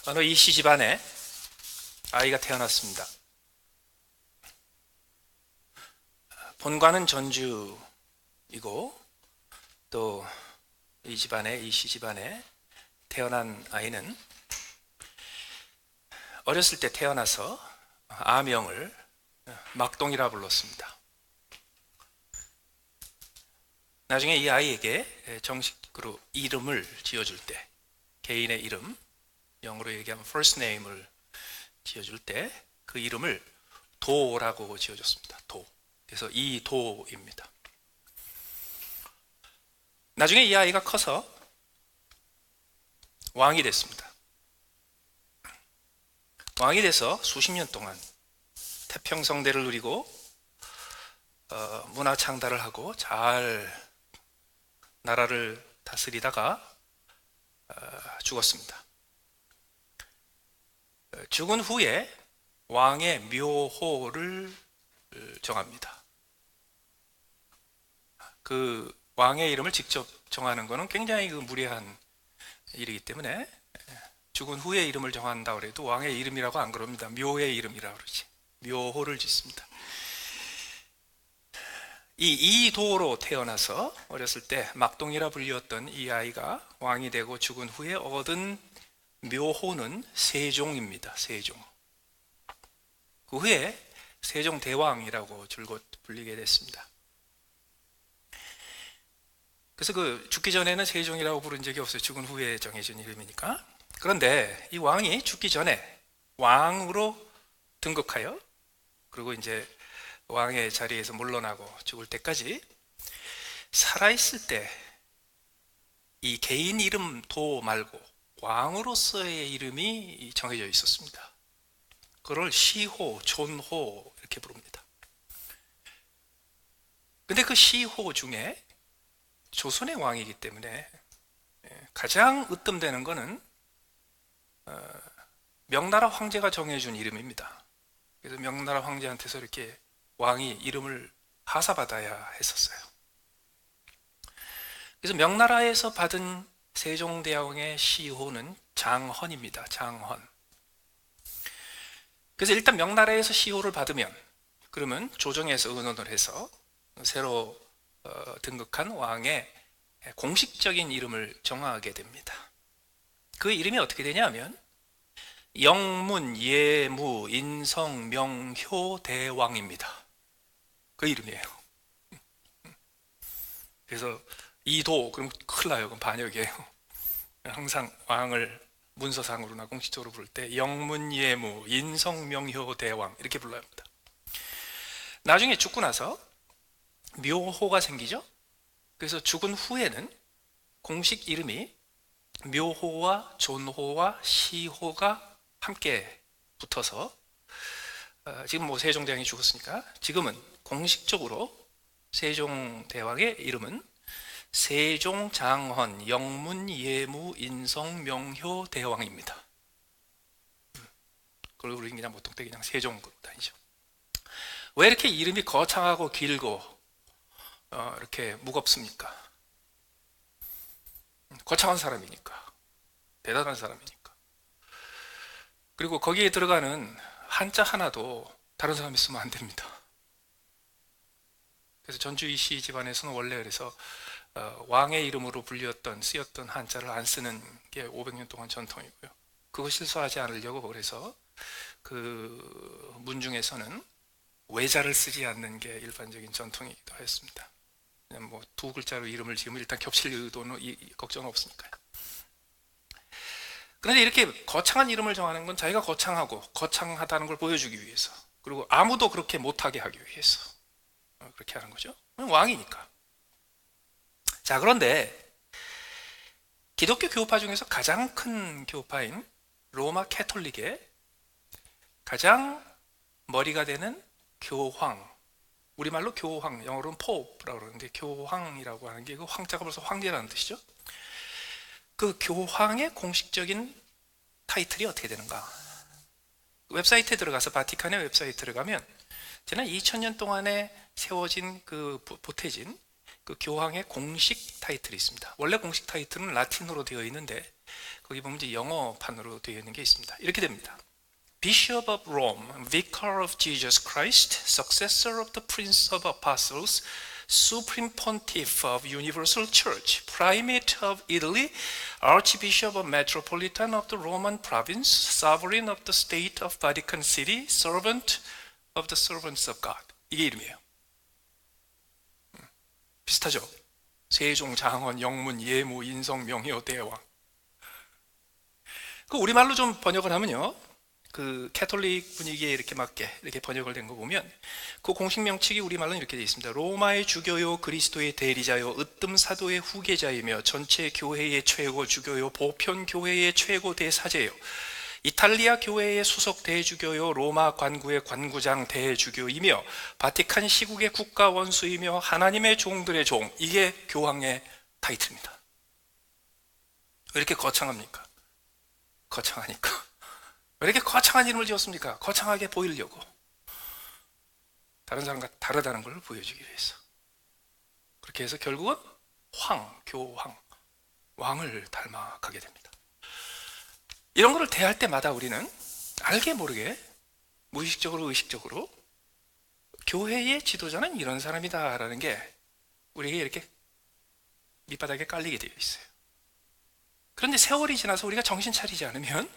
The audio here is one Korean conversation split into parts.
어느 이씨 집안에 아이가 태어났습니다. 본관은 전주이고 또 이 집안에 이씨 집안에 태어난 아이는 어렸을 때 태어나서 아명을 막동이라 불렀습니다. 나중에 이 아이에게 정식으로 이름을 지어줄 때, 개인의 이름, 영어로 얘기하면 first name을 지어줄 때 그 이름을 도라고 지어줬습니다. 도. 그래서 이도입니다. 나중에 이 아이가 커서 왕이 됐습니다. 왕이 돼서 수십 년 동안 태평성대를 누리고 문화 창달을 하고 잘 나라를 다스리다가 죽었습니다. 죽은 후에 왕의 묘호를 정합니다. 그 왕의 이름을 직접 정하는 것은 굉장히 무리한 일이기 때문에 죽은 후에 이름을 정한다고 해도 왕의 이름이라고 안 그럽니다. 묘의 이름이라고 그러지. 묘호를 짓습니다. 이 이도로 태어나서 어렸을 때 막동이라 불리웠던 이 아이가 왕이 되고 죽은 후에 얻은 묘호는 세종입니다. 세종. 그 후에 세종대왕이라고 줄곧 불리게 됐습니다. 그래서 죽기 전에는 세종이라고 부른 적이 없어요. 죽은 후에 정해진 이름이니까. 그런데 이 왕이 죽기 전에 왕으로 등극하여 그리고 이제 왕의 자리에서 물러나고 죽을 때까지 살아있을 때 이 개인 이름 도 말고 왕으로서의 이름이 정해져 있었습니다. 그걸 시호, 존호 이렇게 부릅니다. 근데 그 시호 중에 조선의 왕이기 때문에 가장 으뜸되는 것은 명나라 황제가 정해준 이름입니다. 그래서 명나라 황제한테서 이렇게 왕이 이름을 하사받아야 했었어요. 그래서 명나라에서 받은 세종대왕의 시호는 장헌입니다. 장헌. 그래서 일단 명나라에서 시호를 받으면 그러면 조정에서 의논을 해서 새로 등극한 왕의 공식적인 이름을 정하게 됩니다. 그 이름이 어떻게 되냐면 영문, 예무, 인성, 명효, 대왕입니다. 그 이름이에요. 그래서 이도 그럼 큰일 나요. 그럼 반역이에요. 항상 왕을 문서상으로나 공식적으로 부를 때 영문, 예무, 인성, 명효, 대왕 이렇게 불러야 합니다. 나중에 죽고 나서 묘호가 생기죠. 그래서 죽은 후에는 공식 이름이 묘호와 존호와 시호가 함께 붙어서 지금 뭐 세종대왕이 죽었으니까 지금은 공식적으로 세종대왕의 이름은 세종장헌 영문 예무 인성 명효 대왕입니다. 그리고 우리는 그냥 보통 때 그냥 세종 다니죠. 왜 이렇게 이름이 거창하고 길고 이렇게 무겁습니까? 거창한 사람이니까, 대단한 사람이니까. 그리고 거기에 들어가는 한자 하나도 다른 사람이 쓰면 안 됩니다. 그래서 전주 이씨 집안에서는 원래 그래서 왕의 이름으로 불렸던 쓰였던 한자를 안 쓰는 게 500년 동안 전통이고요. 그거 실수하지 않으려고 그래서 그 문중에서는 외자를 쓰지 않는 게 일반적인 전통이기도 했습니다. 뭐 두 글자로 이름을 지으면 일단 겹칠 의도는 걱정은 없으니까요. 그런데 이렇게 거창한 이름을 정하는 건 자기가 거창하고 거창하다는 걸 보여주기 위해서, 그리고 아무도 그렇게 못하게 하기 위해서 그렇게 하는 거죠. 왕이니까. 자, 그런데 기독교 교파 중에서 가장 큰 교파인 로마 캐톨릭의 가장 머리가 되는 교황, 우리말로 교황, 영어로는 포프라고 그러는데 교황이라고 하는 게 그 황자가 벌써 황제라는 뜻이죠. 그 교황의 공식적인 타이틀이 어떻게 되는가? 웹사이트에 들어가서 바티칸의 웹사이트에 들어가면 지난 2000년 동안에 세워진 보태진 그 교황의 공식 타이틀이 있습니다. 원래 공식 타이틀은 라틴어로 되어 있는데 거기 보면 이제 영어판으로 되어 있는 게 있습니다. 이렇게 됩니다. Bishop of Rome, Vicar of Jesus Christ, Successor of the Prince of Apostles, Supreme Pontiff of Universal Church, Primate of Italy, Archbishop of Metropolitan of the Roman Province, Sovereign of the State of Vatican City, Servant of the Servants of God. 이게 이름이에요. 비슷하죠? 세종, 장원, 영문, 예무, 인성, 명효, 대왕. 그 우리말로 좀 번역을 하면요, 그 캐톨릭 분위기에 이렇게 맞게 이렇게 번역을 된 거 보면 그 공식 명칭이 우리말로는 이렇게 되어 있습니다. 로마의 주교요, 그리스도의 대리자요, 으뜸 사도의 후계자이며 전체 교회의 최고 주교요, 보편 교회의 최고 대사제요, 이탈리아 교회의 수석 대주교요, 로마 관구의 관구장 대주교이며 바티칸 시국의 국가 원수이며 하나님의 종들의 종. 이게 교황의 타이틀입니다. 왜 이렇게 거창합니까? 거창하니까. 왜 이렇게 거창한 이름을 지었습니까? 거창하게 보이려고. 다른 사람과 다르다는 걸 보여주기 위해서. 그렇게 해서 결국은 교황, 왕을 닮아가게 됩니다. 이런 거를 대할 때마다 우리는 알게 모르게 무의식적으로 의식적으로 교회의 지도자는 이런 사람이다라는 게 우리에게 이렇게 밑바닥에 깔리게 되어 있어요. 그런데 세월이 지나서 우리가 정신 차리지 않으면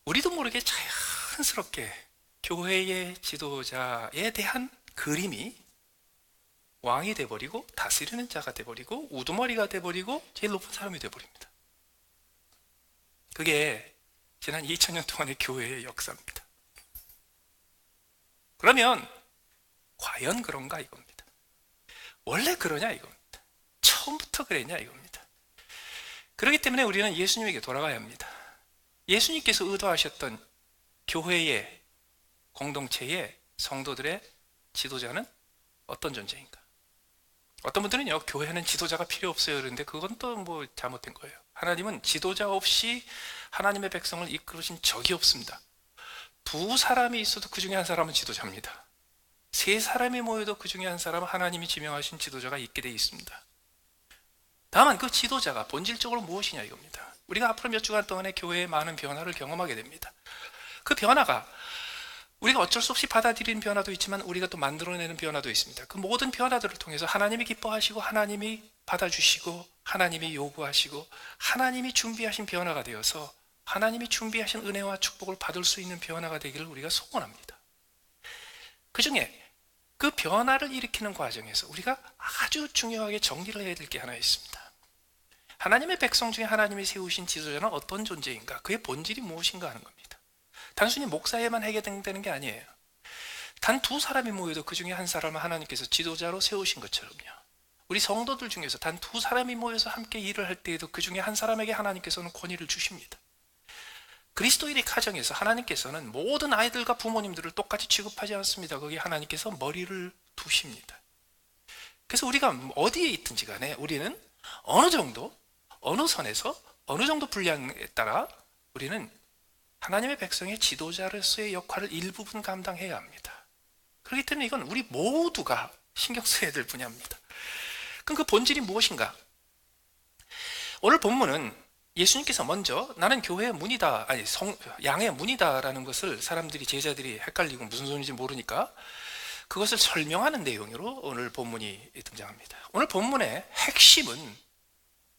우리도 모르게 자연스럽게 교회의 지도자에 대한 그림이 왕이 돼버리고 다스리는 자가 돼버리고 우두머리가 돼버리고 제일 높은 사람이 돼버립니다. 그게 지난 2000년 동안의 교회의 역사입니다. 그러면 과연 그런가 이겁니다. 원래 그러냐 이겁니다. 처음부터 그랬냐 이겁니다. 그렇기 때문에 우리는 예수님에게 돌아가야 합니다. 예수님께서 의도하셨던 교회의 공동체의 성도들의 지도자는 어떤 존재인가? 어떤 분들은요, 교회는 지도자가 필요 없어요. 그런데 그건 또 뭐 잘못된 거예요. 하나님은 지도자 없이 하나님의 백성을 이끌으신 적이 없습니다. 두 사람이 있어도 그 중에 한 사람은 지도자입니다. 세 사람이 모여도 그 중에 한 사람은 하나님이 지명하신 지도자가 있게 되어 있습니다. 다만 그 지도자가 본질적으로 무엇이냐 이겁니다. 우리가 앞으로 몇 주간 동안에 교회의 많은 변화를 경험하게 됩니다. 그 변화가 우리가 어쩔 수 없이 받아들이는 변화도 있지만 우리가 또 만들어내는 변화도 있습니다. 그 모든 변화들을 통해서 하나님이 기뻐하시고 하나님이 받아주시고 하나님이 요구하시고 하나님이 준비하신 변화가 되어서 하나님이 준비하신 은혜와 축복을 받을 수 있는 변화가 되기를 우리가 소원합니다. 그 중에 그 변화를 일으키는 과정에서 우리가 아주 중요하게 정리를 해야 될 게 하나 있습니다. 하나님의 백성 중에 하나님이 세우신 지도자는 어떤 존재인가? 그의 본질이 무엇인가 하는 겁니다. 단순히 목사에만 해당되는 게 아니에요. 단 두 사람이 모여도 그 중에 한 사람을 하나님께서 지도자로 세우신 것처럼요. 우리 성도들 중에서 단 두 사람이 모여서 함께 일을 할 때에도 그 중에 한 사람에게 하나님께서는 권위를 주십니다. 그리스도인의 가정에서 하나님께서는 모든 아이들과 부모님들을 똑같이 취급하지 않습니다. 거기 하나님께서 머리를 두십니다. 그래서 우리가 어디에 있든지 간에 우리는 어느 정도, 어느 선에서 어느 정도 분량에 따라 우리는 하나님의 백성의 지도자로서의 역할을 일부분 감당해야 합니다. 그렇기 때문에 이건 우리 모두가 신경 써야 될 분야입니다. 그럼 그 본질이 무엇인가? 오늘 본문은 예수님께서 먼저 나는 교회의 문이다, 양의 문이다라는 것을 사람들이, 제자들이 헷갈리고 무슨 소리인지 모르니까 그것을 설명하는 내용으로 오늘 본문이 등장합니다. 오늘 본문의 핵심은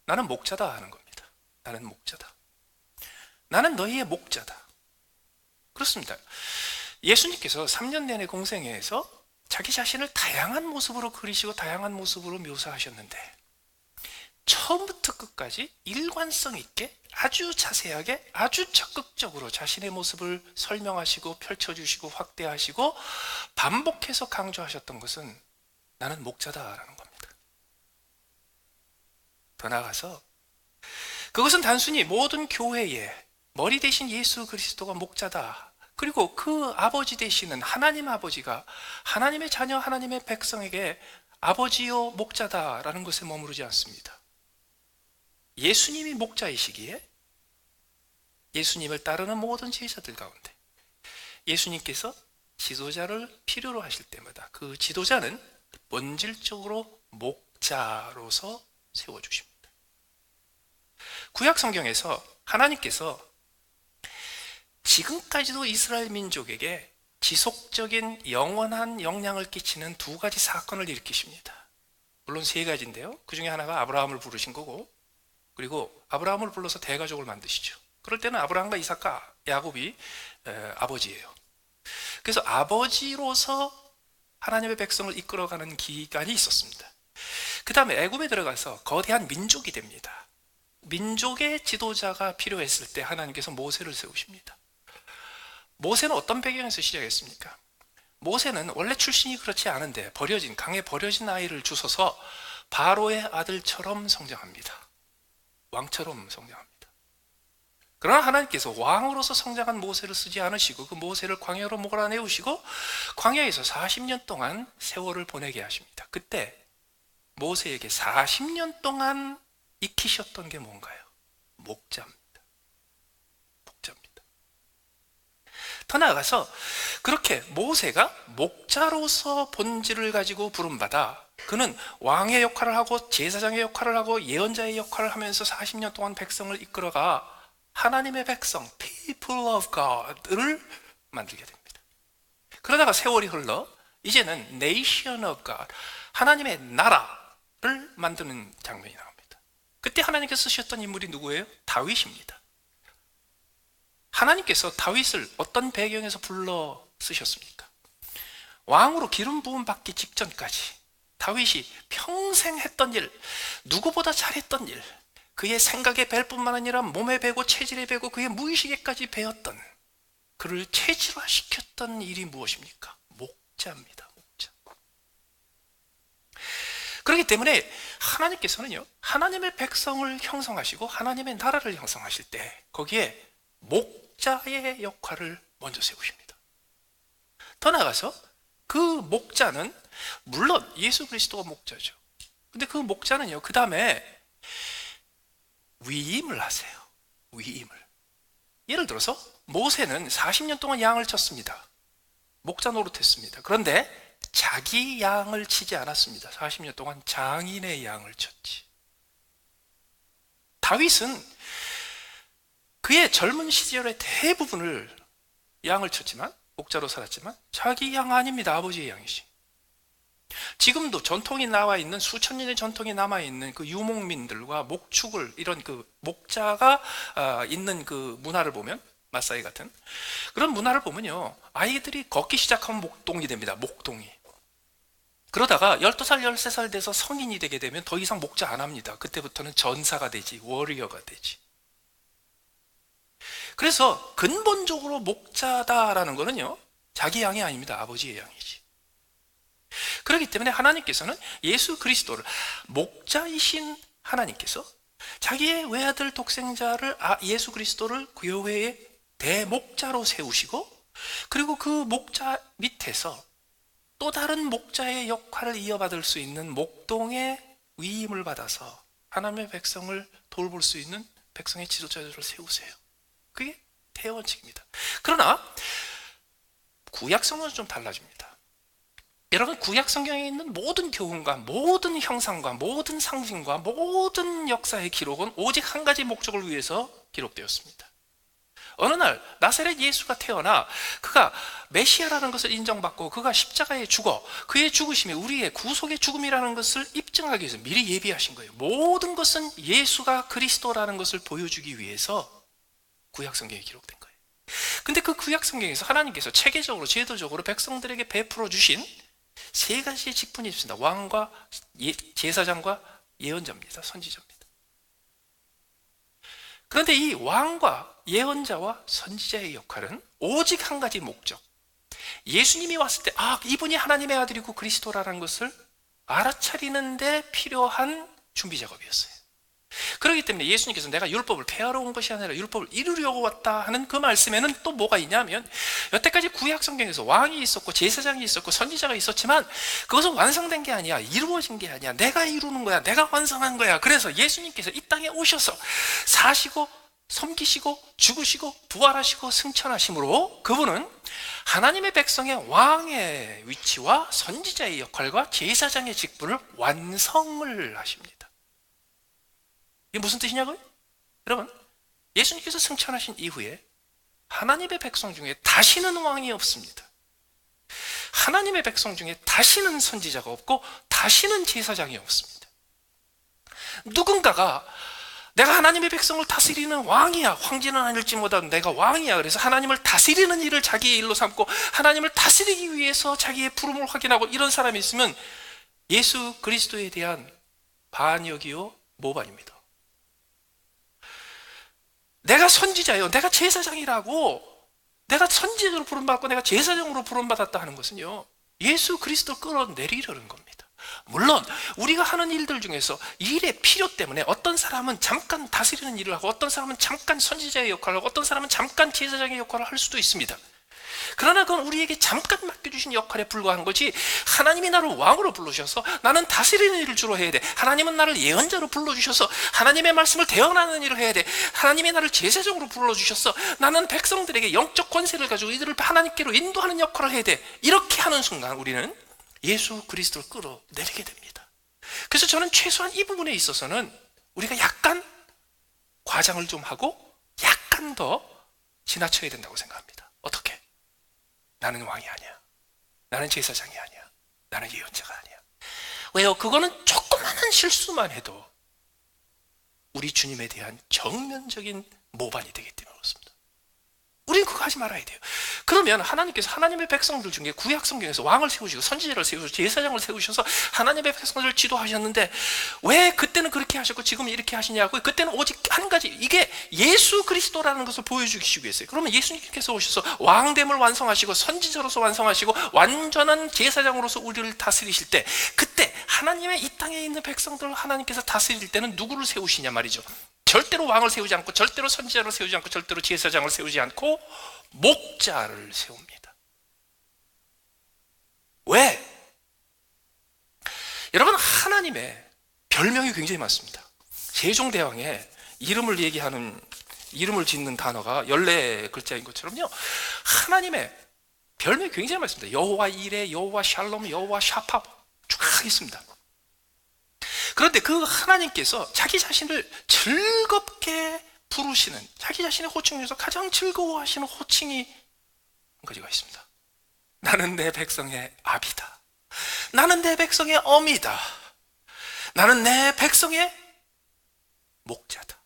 나는 목자다 하는 겁니다. 나는 목자다. 나는 너희의 목자다. 그렇습니다. 예수님께서 3년 내내 공생애에서 자기 자신을 다양한 모습으로 그리시고 다양한 모습으로 묘사하셨는데 처음부터 끝까지 일관성 있게 아주 자세하게 아주 적극적으로 자신의 모습을 설명하시고 펼쳐주시고 확대하시고 반복해서 강조하셨던 것은 나는 목자다라는 겁니다. 더 나아가서 그것은 단순히 모든 교회의 머리 대신 예수 그리스도가 목자다. 그리고 그 아버지 되시는 하나님 아버지가 하나님의 자녀 하나님의 백성에게 아버지요 목자다라는 것에 머무르지 않습니다. 예수님이 목자이시기에 예수님을 따르는 모든 제자들 가운데 예수님께서 지도자를 필요로 하실 때마다 그 지도자는 본질적으로 목자로서 세워주십니다. 구약 성경에서 하나님께서 지금까지도 이스라엘 민족에게 지속적인 영원한 영향을 끼치는 두 가지 사건을 일으키십니다. 물론 세 가지인데요. 그 중에 하나가 아브라함을 부르신 거고, 그리고 아브라함을 불러서 대가족을 만드시죠. 그럴 때는 아브라함과 이삭과 야곱이 아버지예요. 그래서 아버지로서 하나님의 백성을 이끌어가는 기간이 있었습니다. 그 다음에 애굽에 들어가서 거대한 민족이 됩니다. 민족의 지도자가 필요했을 때 하나님께서 모세를 세우십니다. 모세는 어떤 배경에서 시작했습니까? 모세는 원래 출신이 그렇지 않은데 강에 버려진 아이를 주셔서 바로의 아들처럼 성장합니다. 왕처럼 성장합니다. 그러나 하나님께서 왕으로서 성장한 모세를 쓰지 않으시고 그 모세를 광야로 몰아내우시고 광야에서 40년 동안 세월을 보내게 하십니다. 그때 모세에게 40년 동안 익히셨던 게 뭔가요? 목자입니다. 목자입니다. 더 나아가서 그렇게 모세가 목자로서 본질을 가지고 부름받아 그는 왕의 역할을 하고 제사장의 역할을 하고 예언자의 역할을 하면서 40년 동안 백성을 이끌어가 하나님의 백성, people of God를 만들게 됩니다. 그러다가 세월이 흘러 이제는 nation of God, 하나님의 나라를 만드는 장면이 나옵니다. 그때 하나님께서 쓰셨던 인물이 누구예요? 다윗입니다. 하나님께서 다윗을 어떤 배경에서 불러 쓰셨습니까? 왕으로 기름 부음 받기 직전까지 다윗이 평생 했던 일, 누구보다 잘했던 일, 그의 생각에 뵐 뿐만 아니라 몸에 배고 체질에 배고 그의 무의식에까지 배웠던, 그를 체질화시켰던 일이 무엇입니까? 목자입니다. 목자. 그렇기 때문에 하나님께서는요, 하나님의 백성을 형성하시고 하나님의 나라를 형성하실 때 거기에 목자의 역할을 먼저 세우십니다. 더 나아가서 그 목자는 물론 예수 그리스도가 목자죠. 근데 그 목자는요, 그 다음에 위임을 하세요. 위임을. 예를 들어서 모세는 40년 동안 양을 쳤습니다. 목자 노릇했습니다. 그런데 자기 양을 치지 않았습니다. 40년 동안 장인의 양을 쳤지. 다윗은 그의 젊은 시절의 대부분을 양을 쳤지만, 목자로 살았지만 자기 양 아닙니다. 아버지의 양이지. 지금도 전통이 나와 있는, 수천 년의 전통이 남아 있는 그 유목민들과 목축을, 이런 그 목자가 있는 그 문화를 보면, 마사이 같은 그런 문화를 보면요, 아이들이 걷기 시작하면 목동이 됩니다. 목동이. 그러다가 12살, 13살 돼서 성인이 되게 되면 더 이상 목자 안 합니다. 그때부터는 전사가 되지, 워리어가 되지. 그래서 근본적으로 목자다라는 거는요, 자기 양이 아닙니다. 아버지의 양이지. 그렇기 때문에 하나님께서는 예수 그리스도를, 목자이신 하나님께서 자기의 외아들 독생자를, 예수 그리스도를 교회의 대목자로 세우시고, 그리고 그 목자 밑에서 또 다른 목자의 역할을 이어받을 수 있는 목동의 위임을 받아서 하나님의 백성을 돌볼 수 있는 백성의 지도자들을 세우세요. 그게 대원칙입니다. 그러나 구약 성경은 좀 달라집니다. 여러분, 구약 성경에 있는 모든 교훈과 모든 형상과 모든 상징과 모든 역사의 기록은 오직 한 가지 목적을 위해서 기록되었습니다. 어느 날 나사렛 예수가 태어나 그가 메시아라는 것을 인정받고 그가 십자가에 죽어 그의 죽으심이 우리의 구속의 죽음이라는 것을 입증하기 위해서 미리 예비하신 거예요. 모든 것은 예수가 그리스도라는 것을 보여주기 위해서 구약 성경에 기록된 거예요. 근데 그 구약 성경에서 하나님께서 체계적으로 제도적으로 백성들에게 베풀어 주신 세 가지의 직분이 있습니다. 왕과 제사장과 예언자입니다. 선지자입니다. 그런데 이 왕과 예언자와 선지자의 역할은 오직 한 가지 목적, 예수님이 왔을 때 이분이 하나님의 아들이고 그리스도라는 것을 알아차리는 데 필요한 준비 작업이었어요. 그렇기 때문에 예수님께서 내가 율법을 폐하러 온 것이 아니라 율법을 이루려고 왔다 하는 그 말씀에는 또 뭐가 있냐면, 여태까지 구약 성경에서 왕이 있었고 제사장이 있었고 선지자가 있었지만 그것은 완성된 게 아니야, 이루어진 게 아니야, 내가 이루는 거야, 내가 완성한 거야. 그래서 예수님께서 이 땅에 오셔서 사시고 섬기시고 죽으시고 부활하시고 승천하심으로 그분은 하나님의 백성의 왕의 위치와 선지자의 역할과 제사장의 직분을 완성을 하십니다. 이게 무슨 뜻이냐고요? 여러분, 예수님께서 승천하신 이후에 하나님의 백성 중에 다시는 왕이 없습니다. 하나님의 백성 중에 다시는 선지자가 없고 다시는 제사장이 없습니다. 누군가가 내가 하나님의 백성을 다스리는 왕이야, 황제는 아닐지 못하도 내가 왕이야, 그래서 하나님을 다스리는 일을 자기의 일로 삼고 하나님을 다스리기 위해서 자기의 부름을 확인하고 이런 사람이 있으면 예수 그리스도에 대한 반역이요 모반입니다. 내가 선지자예요, 내가 제사장이라고, 내가 선지자로 부름받고 내가 제사장으로 부름받았다 하는 것은요, 예수 그리스도를 끌어내리려는 겁니다. 물론 우리가 하는 일들 중에서 일의 필요 때문에 어떤 사람은 잠깐 다스리는 일을 하고 어떤 사람은 잠깐 선지자의 역할을 하고 어떤 사람은 잠깐 제사장의 역할을 할 수도 있습니다. 그러나 그건 우리에게 잠깐 맡겨주신 역할에 불과한 거지, 하나님이 나를 왕으로 불러주셔서 나는 다스리는 일을 주로 해야 돼, 하나님은 나를 예언자로 불러주셔서 하나님의 말씀을 대언하는 일을 해야 돼, 하나님이 나를 제사장으로 불러주셔서 나는 백성들에게 영적 권세를 가지고 이들을 하나님께로 인도하는 역할을 해야 돼, 이렇게 하는 순간 우리는 예수 그리스도를 끌어내리게 됩니다. 그래서 저는 최소한 이 부분에 있어서는 우리가 약간 과장을 좀 하고 약간 더 지나쳐야 된다고 생각합니다. 어떻게? 나는 왕이 아니야, 나는 제사장이 아니야, 나는 예언자가 아니야. 왜요? 그거는 조그마한 실수만 해도 우리 주님에 대한 정면적인 모반이 되기 때문에 그렇습니다. 우리는 그거 하지 말아야 돼요. 그러면 하나님께서 하나님의 백성들 중에 구약 성경에서 왕을 세우시고 선지자를 세우시고 제사장을 세우셔서 하나님의 백성들을 지도하셨는데 왜 그때는 그렇게 하셨고 지금 이렇게 하시냐고, 그때는 오직 한 가지, 이게 예수 그리스도라는 것을 보여주기 위해서요. 그러면 예수님께서 오셔서 왕됨을 완성하시고 선지자로서 완성하시고 완전한 제사장으로서 우리를 다스리실 때, 그때 하나님의 이 땅에 있는 백성들을 하나님께서 다스릴 때는 누구를 세우시냐 말이죠. 절대로 왕을 세우지 않고 절대로 선지자를 세우지 않고 절대로 제사장을 세우지 않고 목자를 세웁니다. 왜? 여러분, 하나님의 별명이 굉장히 많습니다. 세종대왕의 이름을 짓는 단어가 14글자인 것처럼요, 하나님의 별명이 굉장히 많습니다. 여호와 이레, 여호와 샬롬, 여호와 샤파 쫙 있습니다. 그런데 그 하나님께서 자기 자신을 즐겁게 부르시는, 자기 자신의 호칭 중에서 가장 즐거워하시는 호칭이 한 가지가 있습니다. 나는 내 백성의 아비다, 나는 내 백성의 어미다, 나는 내 백성의 목자다.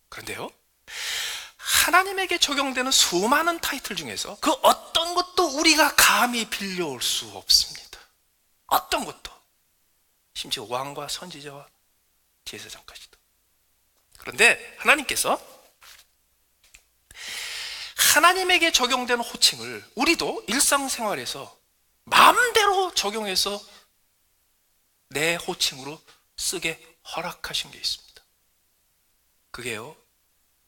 그런데요, 하나님에게 적용되는 수많은 타이틀 중에서 그 어떤 것도 우리가 감히 빌려올 수 없습니다. 어떤 것도, 심지어 왕과 선지자와 제사장까지도. 그런데 하나님께서 하나님에게 적용되는 호칭을 우리도 일상생활에서 마음대로 적용해서 내 호칭으로 쓰게 허락하신 게 있습니다. 그게요,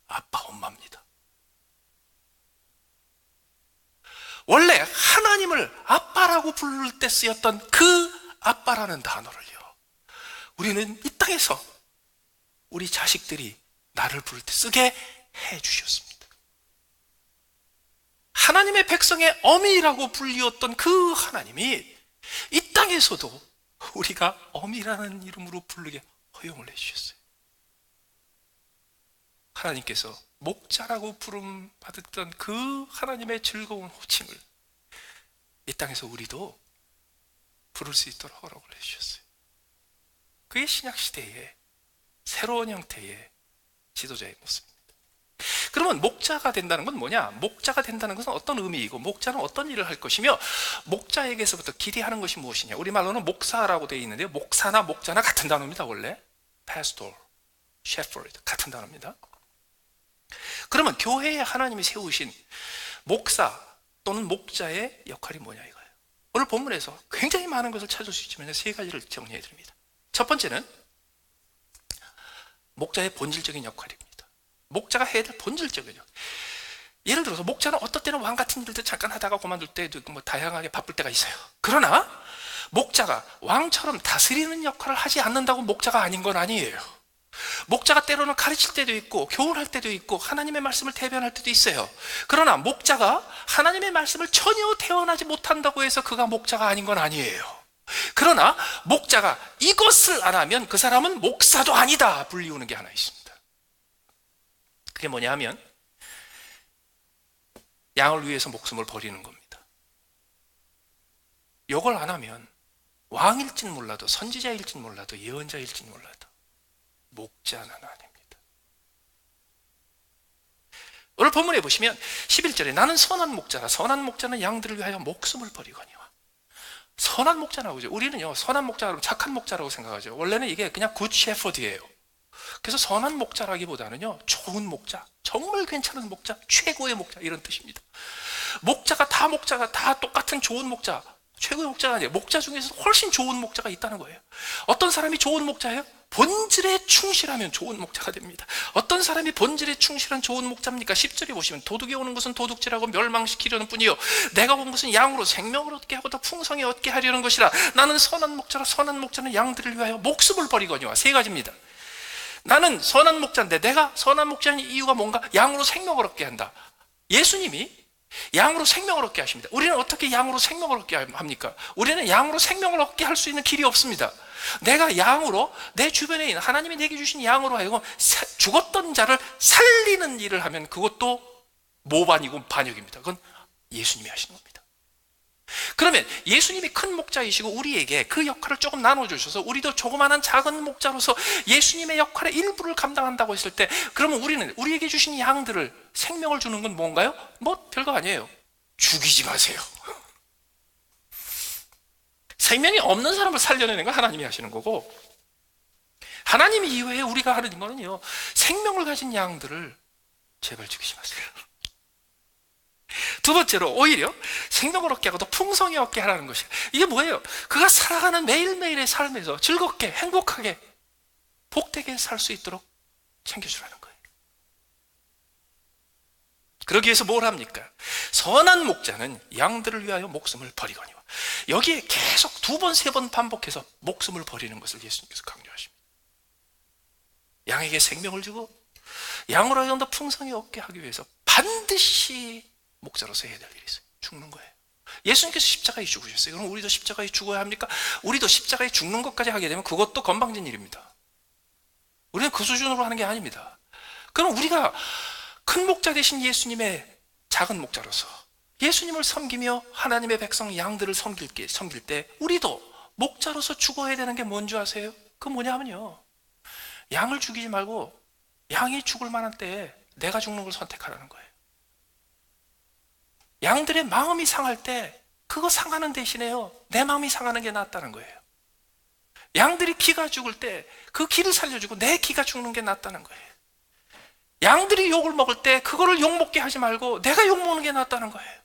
아빠, 엄마입니다. 원래 하나님을 아빠라고 부를 때 쓰였던 그 아빠라는 단어를요, 우리는 이 땅에서 우리 자식들이 나를 부를 때 쓰게 해주셨습니다. 하나님의 백성의 어미라고 불리웠던 그 하나님이 이 땅에서도 우리가 어미라는 이름으로 부르게 허용을 해주셨어요. 하나님께서 목자라고 부름 받았던 그 하나님의 즐거운 호칭을 이 땅에서 우리도 부를 수 있도록 허락을 해주셨어요. 그게 신약시대의 새로운 형태의 지도자의 모습입니다. 그러면 목자가 된다는 건 뭐냐? 목자가 된다는 것은 어떤 의미이고 목자는 어떤 일을 할 것이며 목자에게서부터 기대하는 것이 무엇이냐? 우리말로는 목사라고 되어 있는데요, 목사나 목자나 같은 단어입니다. 원래 pastor, shepherd 같은 단어입니다. 그러면 교회에 하나님이 세우신 목사 또는 목자의 역할이 뭐냐 이거예요. 오늘 본문에서 굉장히 많은 것을 찾을 수 있지만 세 가지를 정리해 드립니다. 첫 번째는 목자의 본질적인 역할입니다. 목자가 해야 될 본질적인 역할. 예를 들어서 목자는 어떤 때는 왕 같은 일도 잠깐 하다가 그만둘 때도 있고 다양하게 바쁠 때가 있어요. 그러나 목자가 왕처럼 다스리는 역할을 하지 않는다고 목자가 아닌 건 아니에요. 목자가 때로는 가르칠 때도 있고 교훈할 때도 있고 하나님의 말씀을 대변할 때도 있어요. 그러나 목자가 하나님의 말씀을 전혀 대언하지 못한다고 해서 그가 목자가 아닌 건 아니에요. 그러나 목자가 이것을 안 하면 그 사람은 목사도 아니다 불리우는 게 하나 있습니다. 그게 뭐냐 하면 양을 위해서 목숨을 버리는 겁니다. 이걸 안 하면 왕일진 몰라도, 선지자일진 몰라도, 예언자일진 몰라도 목자는 아닙니다. 오늘 본문에 보시면 11절에 나는 선한 목자라, 선한 목자는 양들을 위하여 목숨을 버리거니와. 선한 목자라고 하죠. 우리는요, 선한 목자라고 착한 목자라고 생각하죠. 원래는 이게 그냥 굿 셰퍼드예요. 그래서 선한 목자라기보다는요, 좋은 목자, 정말 괜찮은 목자, 최고의 목자, 이런 뜻입니다. 목자가 다 똑같은 좋은 목자, 최고의 목자가 아니에요. 목자 중에서 훨씬 좋은 목자가 있다는 거예요. 어떤 사람이 좋은 목자예요? 본질에 충실하면 좋은 목자가 됩니다. 어떤 사람이 본질에 충실한 좋은 목자입니까? 10절에 보시면 도둑이 오는 것은 도둑질하고 멸망시키려는 뿐이요 내가 온 것은 양으로 생명을 얻게 하고 더 풍성히 얻게 하려는 것이라. 나는 선한 목자라, 선한 목자는 양들을 위하여 목숨을 버리거니와. 세 가지입니다. 나는 선한 목자인데 내가 선한 목자인 이유가 뭔가? 양으로 생명을 얻게 한다. 예수님이 양으로 생명을 얻게 하십니다. 우리는 어떻게 양으로 생명을 얻게 합니까? 우리는 양으로 생명을 얻게 할 수 있는 길이 없습니다. 내가 양으로, 내 주변에 있는 하나님이 내게 주신 양으로 하여금 죽었던 자를 살리는 일을 하면 그것도 모반이고 반역입니다. 그건 예수님이 하시는 겁니다. 그러면 예수님이 큰 목자이시고 우리에게 그 역할을 조금 나눠주셔서 우리도 조그마한 작은 목자로서 예수님의 역할의 일부를 감당한다고 했을 때, 그러면 우리는 우리에게 주신 양들을, 생명을 주는 건 뭔가요? 뭐 별거 아니에요. 죽이지 마세요. 생명이 없는 사람을 살려내는 건 하나님이 하시는 거고, 하나님 이외에 우리가 하는 거는요, 생명을 가진 양들을 제발 죽이지 마세요. 두 번째로 오히려 생명을 얻게 하고 더 풍성히 얻게 하라는 것이에요. 이게 뭐예요? 그가 살아가는 매일매일의 삶에서 즐겁게, 행복하게, 복되게 살 수 있도록 챙겨주라는 거예요. 그러기 위해서 뭘 합니까? 선한 목자는 양들을 위하여 목숨을 버리거니와. 여기에 계속 두 번, 세 번 반복해서 목숨을 버리는 것을 예수님께서 강조하십니다. 양에게 생명을 주고 양으로 하여금 더 풍성히 얻게 하기 위해서 반드시 목자로서 해야 될 일이 있어요. 죽는 거예요. 예수님께서 십자가에 죽으셨어요. 그럼 우리도 십자가에 죽어야 합니까? 우리도 십자가에 죽는 것까지 하게 되면 그것도 건방진 일입니다. 우리는 그 수준으로 하는 게 아닙니다. 그럼 우리가 큰 목자 되신 예수님의 작은 목자로서 예수님을 섬기며 하나님의 백성 양들을 섬길 때 우리도 목자로서 죽어야 되는 게 뭔지 아세요? 그건 뭐냐면요, 양을 죽이지 말고 양이 죽을 만한 때에 내가 죽는 걸 선택하라는 거예요. 양들의 마음이 상할 때 그거 상하는 대신에요, 내 마음이 상하는 게 낫다는 거예요. 양들이 기가 죽을 때 그 기를 살려주고 내 기가 죽는 게 낫다는 거예요. 양들이 욕을 먹을 때 그거를 욕 먹게 하지 말고 내가 욕 먹는 게 낫다는 거예요.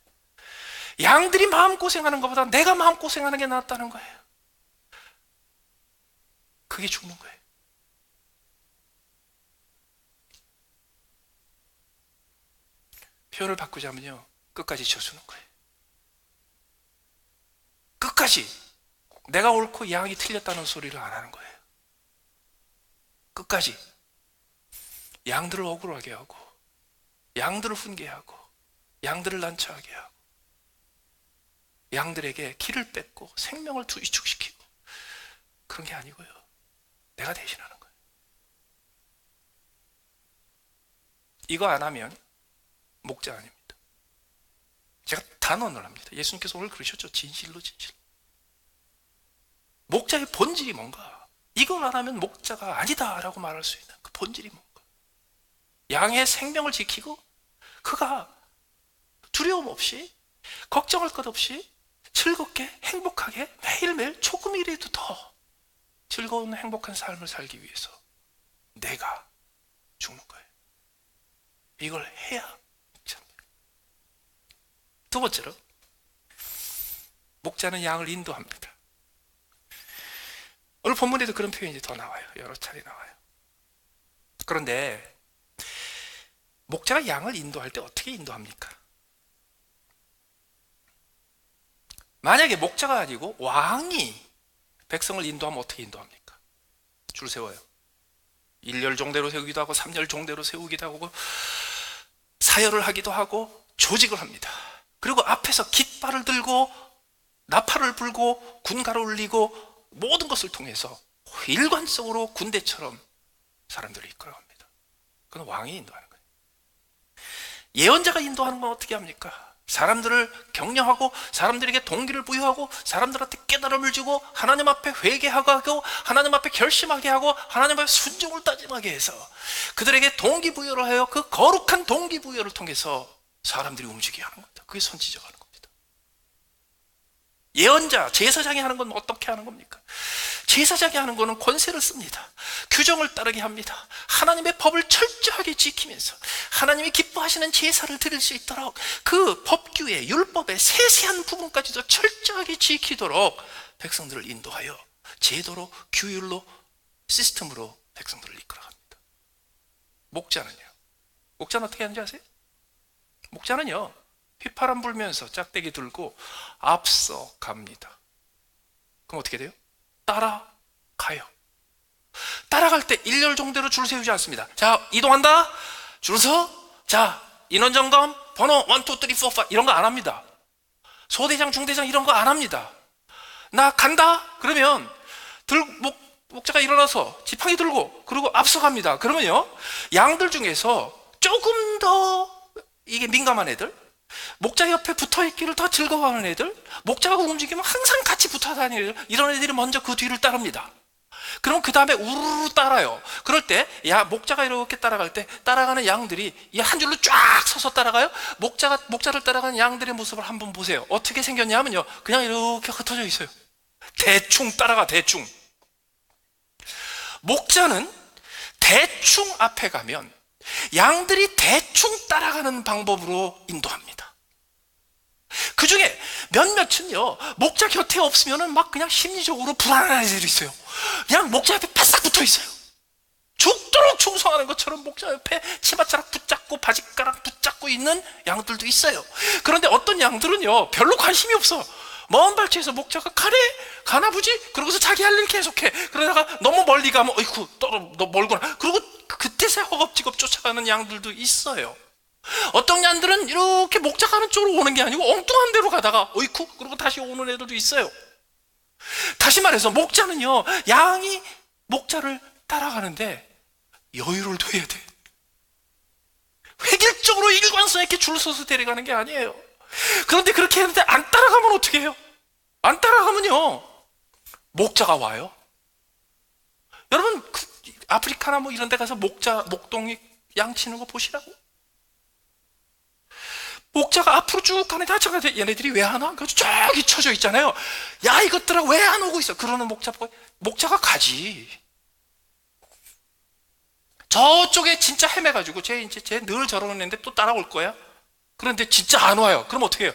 양들이 마음고생하는 것보다 내가 마음고생하는 게 낫다는 거예요. 그게 죽는 거예요. 표현을 바꾸자면요, 끝까지 져주는 거예요. 끝까지 내가 옳고 양이 틀렸다는 소리를 안 하는 거예요. 끝까지 양들을 억울하게 하고 양들을 훈계하고 양들을 난처하게 하고 양들에게 기를 뺏고 생명을 위축시키고 그런 게 아니고요, 내가 대신하는 거예요. 이거 안 하면 목자 아닙니다. 제가 단언을 합니다. 예수님께서 오늘 그러셨죠. 진실로 진실. 목자의 본질이 뭔가, 이걸 안 하면 목자가 아니다라고 말할 수 있는 그 본질이 뭔가. 양의 생명을 지키고 그가 두려움 없이 걱정할 것 없이 즐겁게 행복하게 매일매일 조금이라도 더 즐거운 행복한 삶을 살기 위해서 내가 죽는 거예요. 이걸 해야 목자입니다. 두 번째로, 목자는 양을 인도합니다. 오늘 본문에도 그런 표현이 더 나와요. 여러 차례 나와요. 그런데 목자가 양을 인도할 때 어떻게 인도합니까? 만약에 목자가 아니고 왕이 백성을 인도하면 어떻게 인도합니까? 줄 세워요. 1열 종대로 세우기도 하고 3열 종대로 세우기도 하고 사열을 하기도 하고 조직을 합니다. 그리고 앞에서 깃발을 들고 나팔을 불고 군가를 울리고 모든 것을 통해서 일관성으로 군대처럼 사람들을 이끌어갑니다. 그건 왕이 인도하는 거예요. 예언자가 인도하는 건 어떻게 합니까? 사람들을 격려하고 사람들에게 동기를 부여하고 사람들한테 깨달음을 주고 하나님 앞에 회개하게 하고 하나님 앞에 결심하게 하고 하나님 앞에 순종을 다짐하게 해서 그들에게 동기부여를 하여 그 거룩한 동기부여를 통해서 사람들이 움직이게 하는 겁니다. 그게 선지자가 하는 겁니다. 예언자, 제사장이 하는 건 어떻게 하는 겁니까? 제사장이 하는 거는 권세를 씁니다. 규정을 따르게 합니다. 하나님의 법을 철저하게 지키면서 하나님이 기뻐하시는 제사를 드릴 수 있도록 그 법규의 율법의 세세한 부분까지도 철저하게 지키도록 백성들을 인도하여 제도로, 규율로, 시스템으로 백성들을 이끌어갑니다. 목자는 어떻게 하는지 아세요? 목자는요, 휘파람 불면서 짝대기 들고 앞서 갑니다. 그럼 어떻게 돼요? 따라가요. 따라갈 때 일렬종대로 줄 세우지 않습니다. 자, 이동한다. 줄 서. 자, 인원 점검. 번호 1, 2, 3, 4, 5 이런 거 안 합니다. 소대장, 중대장 이런 거 안 합니다. 나 간다. 그러면 목자가 일어나서 지팡이 들고 그리고 앞서갑니다. 그러면요, 양들 중에서 조금 더 이게 민감한 애들, 목자 옆에 붙어있기를 더 즐거워하는 애들, 목자가 움직이면 항상 같이 붙어 다니는 애들, 이런 애들이 먼저 그 뒤를 따릅니다. 그럼 그 다음에 우르르 따라요. 그럴 때 목자가 이렇게 따라갈 때 따라가는 양들이 한 줄로 쫙 서서 따라가요. 목자를 따라가는 양들의 모습을 한번 보세요. 어떻게 생겼냐면요, 그냥 이렇게 흩어져 있어요. 대충 따라가. 대충. 목자는 대충 앞에 가면 양들이 대충 따라가는 방법으로 인도합니다. 그 중에 몇몇은요, 목자 곁에 없으면은 막 그냥 심리적으로 불안한 애들이 있어요. 그냥 목자 옆에 바싹 붙어 있어요. 죽도록 충성하는 것처럼 목자 옆에 치마자락 붙잡고 바지가락 붙잡고 있는 양들도 있어요. 그런데 어떤 양들은요, 별로 관심이 없어. 먼 발치에서 목자가 가나 보지? 그러고서 자기 할 일 계속해. 그러다가 너무 멀리 가면 어이쿠 너 멀구나. 그리고 그때서야 허겁지겁 쫓아가는 양들도 있어요. 어떤 양들은 이렇게 목자 가는 쪽으로 오는 게 아니고 엉뚱한 데로 가다가 어이쿠 그러고 다시 오는 애들도 있어요. 다시 말해서 목자는요, 양이 목자를 따라가는데 여유를 둬야 돼. 획일적으로 일관성 있게 줄 서서 데려가는 게 아니에요. 그런데 그렇게 했는데 안 따라가면 어떻게 해요? 안 따라가면요, 목자가 와요. 여러분 아프리카나 뭐 이런 데 가서 목동이 양치는 거 보시라고. 목자가 앞으로 쭉 가는데 잠깐 얘네들이 왜 안 와? 저기 쳐져 있잖아요. 야, 이것들아 왜 안 오고 있어? 그러는 목자가 가지. 저쪽에 진짜 헤매가지고 쟤 늘 저러는 애인데 또 따라올 거야? 그런데 진짜 안 와요. 그럼 어떻게 해요?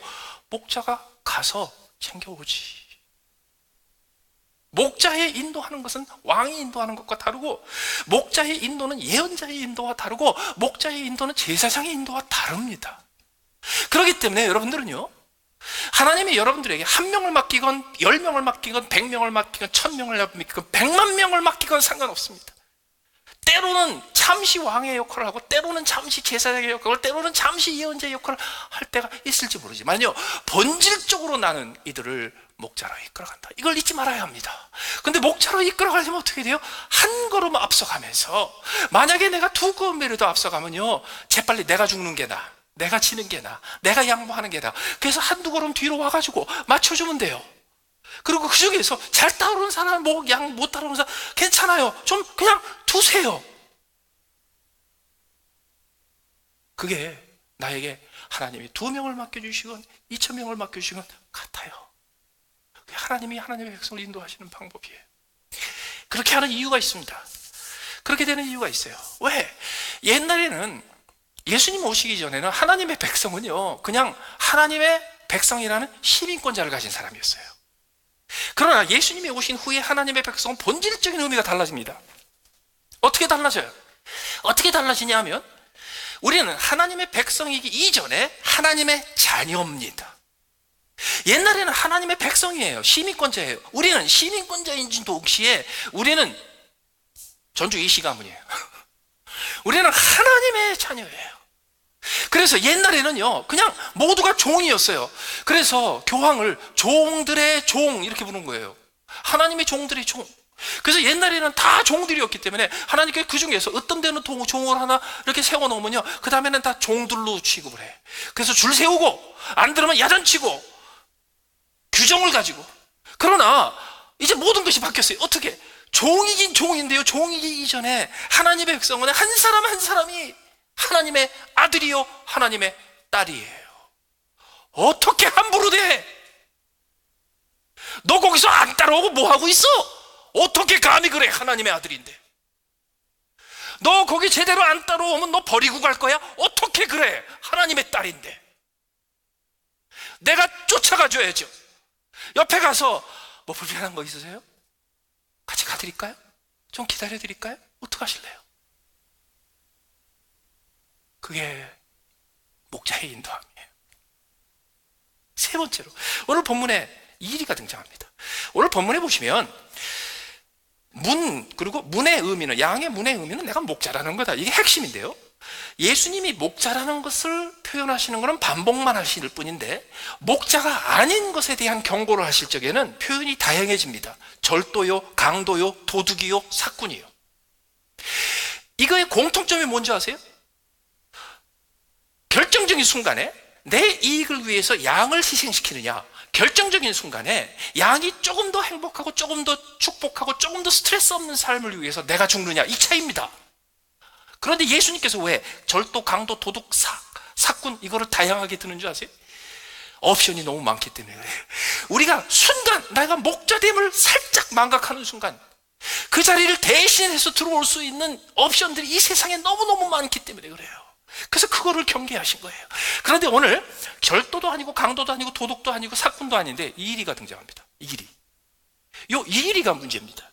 목자가 가서 챙겨오지. 목자의 인도하는 것은 왕이 인도하는 것과 다르고, 목자의 인도는 예언자의 인도와 다르고, 목자의 인도는 제사장의 인도와 다릅니다. 그렇기 때문에 여러분들은요, 하나님이 여러분들에게 1명을 맡기건 10명을 맡기건 100명을 맡기건 1000명을 맡기건 100만 명을 맡기건 상관없습니다. 때로는 잠시 왕의 역할을 하고 때로는 잠시 제사장의 역할을, 때로는 잠시 예언자의 역할을 할 때가 있을지 모르지만요, 본질적으로 나는 이들을 목자로 이끌어간다. 이걸 잊지 말아야 합니다. 근데 목자로 이끌어가려면 어떻게 돼요? 한 걸음 앞서가면서, 만약에 내가 2걸음이라도 앞서가면요, 재빨리 내가 죽는 게 나아, 내가 지는 게 나아, 내가 양보하는 게 나아. 그래서 1-2걸음 뒤로 와가지고 맞춰주면 돼요. 그리고 그 중에서 잘 따르는 사람, 못 따르는 사람 괜찮아요. 좀 그냥 두세요. 그게 나에게 하나님이 2명을 맡겨주시건 2000명을 맡겨주시건 같아요. 하나님이 하나님의 백성을 인도하시는 방법이에요. 그렇게 하는 이유가 있습니다. 그렇게 되는 이유가 있어요. 왜? 옛날에는 예수님 오시기 전에는 하나님의 백성은요, 그냥 하나님의 백성이라는 시민권자를 가진 사람이었어요. 그러나 예수님이 오신 후에 하나님의 백성은 본질적인 의미가 달라집니다. 어떻게 달라져요? 어떻게 달라지냐 하면, 우리는 하나님의 백성이기 이전에 하나님의 자녀입니다. 옛날에는 하나님의 백성이에요. 시민권자예요. 우리는 시민권자인지 동시에 우리는 전주 이시 가문이에요. 우리는 하나님의 자녀예요. 그래서 옛날에는요, 그냥 모두가 종이었어요. 그래서 교황을 종들의 종 이렇게 부르는 거예요. 하나님의 종들의 종. 그래서 옛날에는 다 종들이었기 때문에 하나님께 그 중에서 어떤 데는 종을 하나 이렇게 세워놓으면요, 그 다음에는 다 종들로 취급을 해. 그래서 줄 세우고 안 들으면 야단치고 규정을 가지고. 그러나 이제 모든 것이 바뀌었어요. 어떻게? 종이긴 종인데요, 종이기 이전에 하나님의 백성은 한 사람 한 사람이 하나님의 아들이요 하나님의 딸이에요. 어떻게 함부로 돼? 너 거기서 안 따라오고 뭐 하고 있어? 어떻게 감히 그래? 하나님의 아들인데. 너 거기 제대로 안 따라오면 너 버리고 갈 거야? 어떻게 그래? 하나님의 딸인데. 내가 쫓아가 줘야죠. 옆에 가서 뭐 불편한 거 있으세요? 같이 가드릴까요? 좀 기다려 드릴까요? 어떡하실래요? 그게 목자의 인도함이에요. 세 번째로, 오늘 본문에 이리가 등장합니다. 오늘 본문에 보시면 그리고 문의 의미는, 양의 문의 의미는 내가 목자라는 거다. 이게 핵심인데요. 예수님이 목자라는 것을 표현하시는 것은 반복만 하실 뿐인데, 목자가 아닌 것에 대한 경고를 하실 적에는 표현이 다양해집니다. 절도요, 강도요, 도둑이요, 사꾼이요. 이거의 공통점이 뭔지 아세요? 결정적인 순간에 내 이익을 위해서 양을 희생시키느냐, 결정적인 순간에 양이 조금 더 행복하고 조금 더 축복하고 조금 더 스트레스 없는 삶을 위해서 내가 죽느냐, 이 차이입니다. 그런데 예수님께서 왜 절도, 강도, 도둑, 사꾼 이거를 다양하게 드는 줄 아세요? 옵션이 너무 많기 때문에 그래요. 우리가 순간 내가 목자됨을 살짝 망각하는 순간 그 자리를 대신해서 들어올 수 있는 옵션들이 이 세상에 너무너무 많기 때문에 그래요. 그래서 그거를 경계하신 거예요. 그런데 오늘 절도도 아니고 강도도 아니고 도둑도 아니고 사꾼도 아닌데 이리가 등장합니다. 이리가 문제입니다.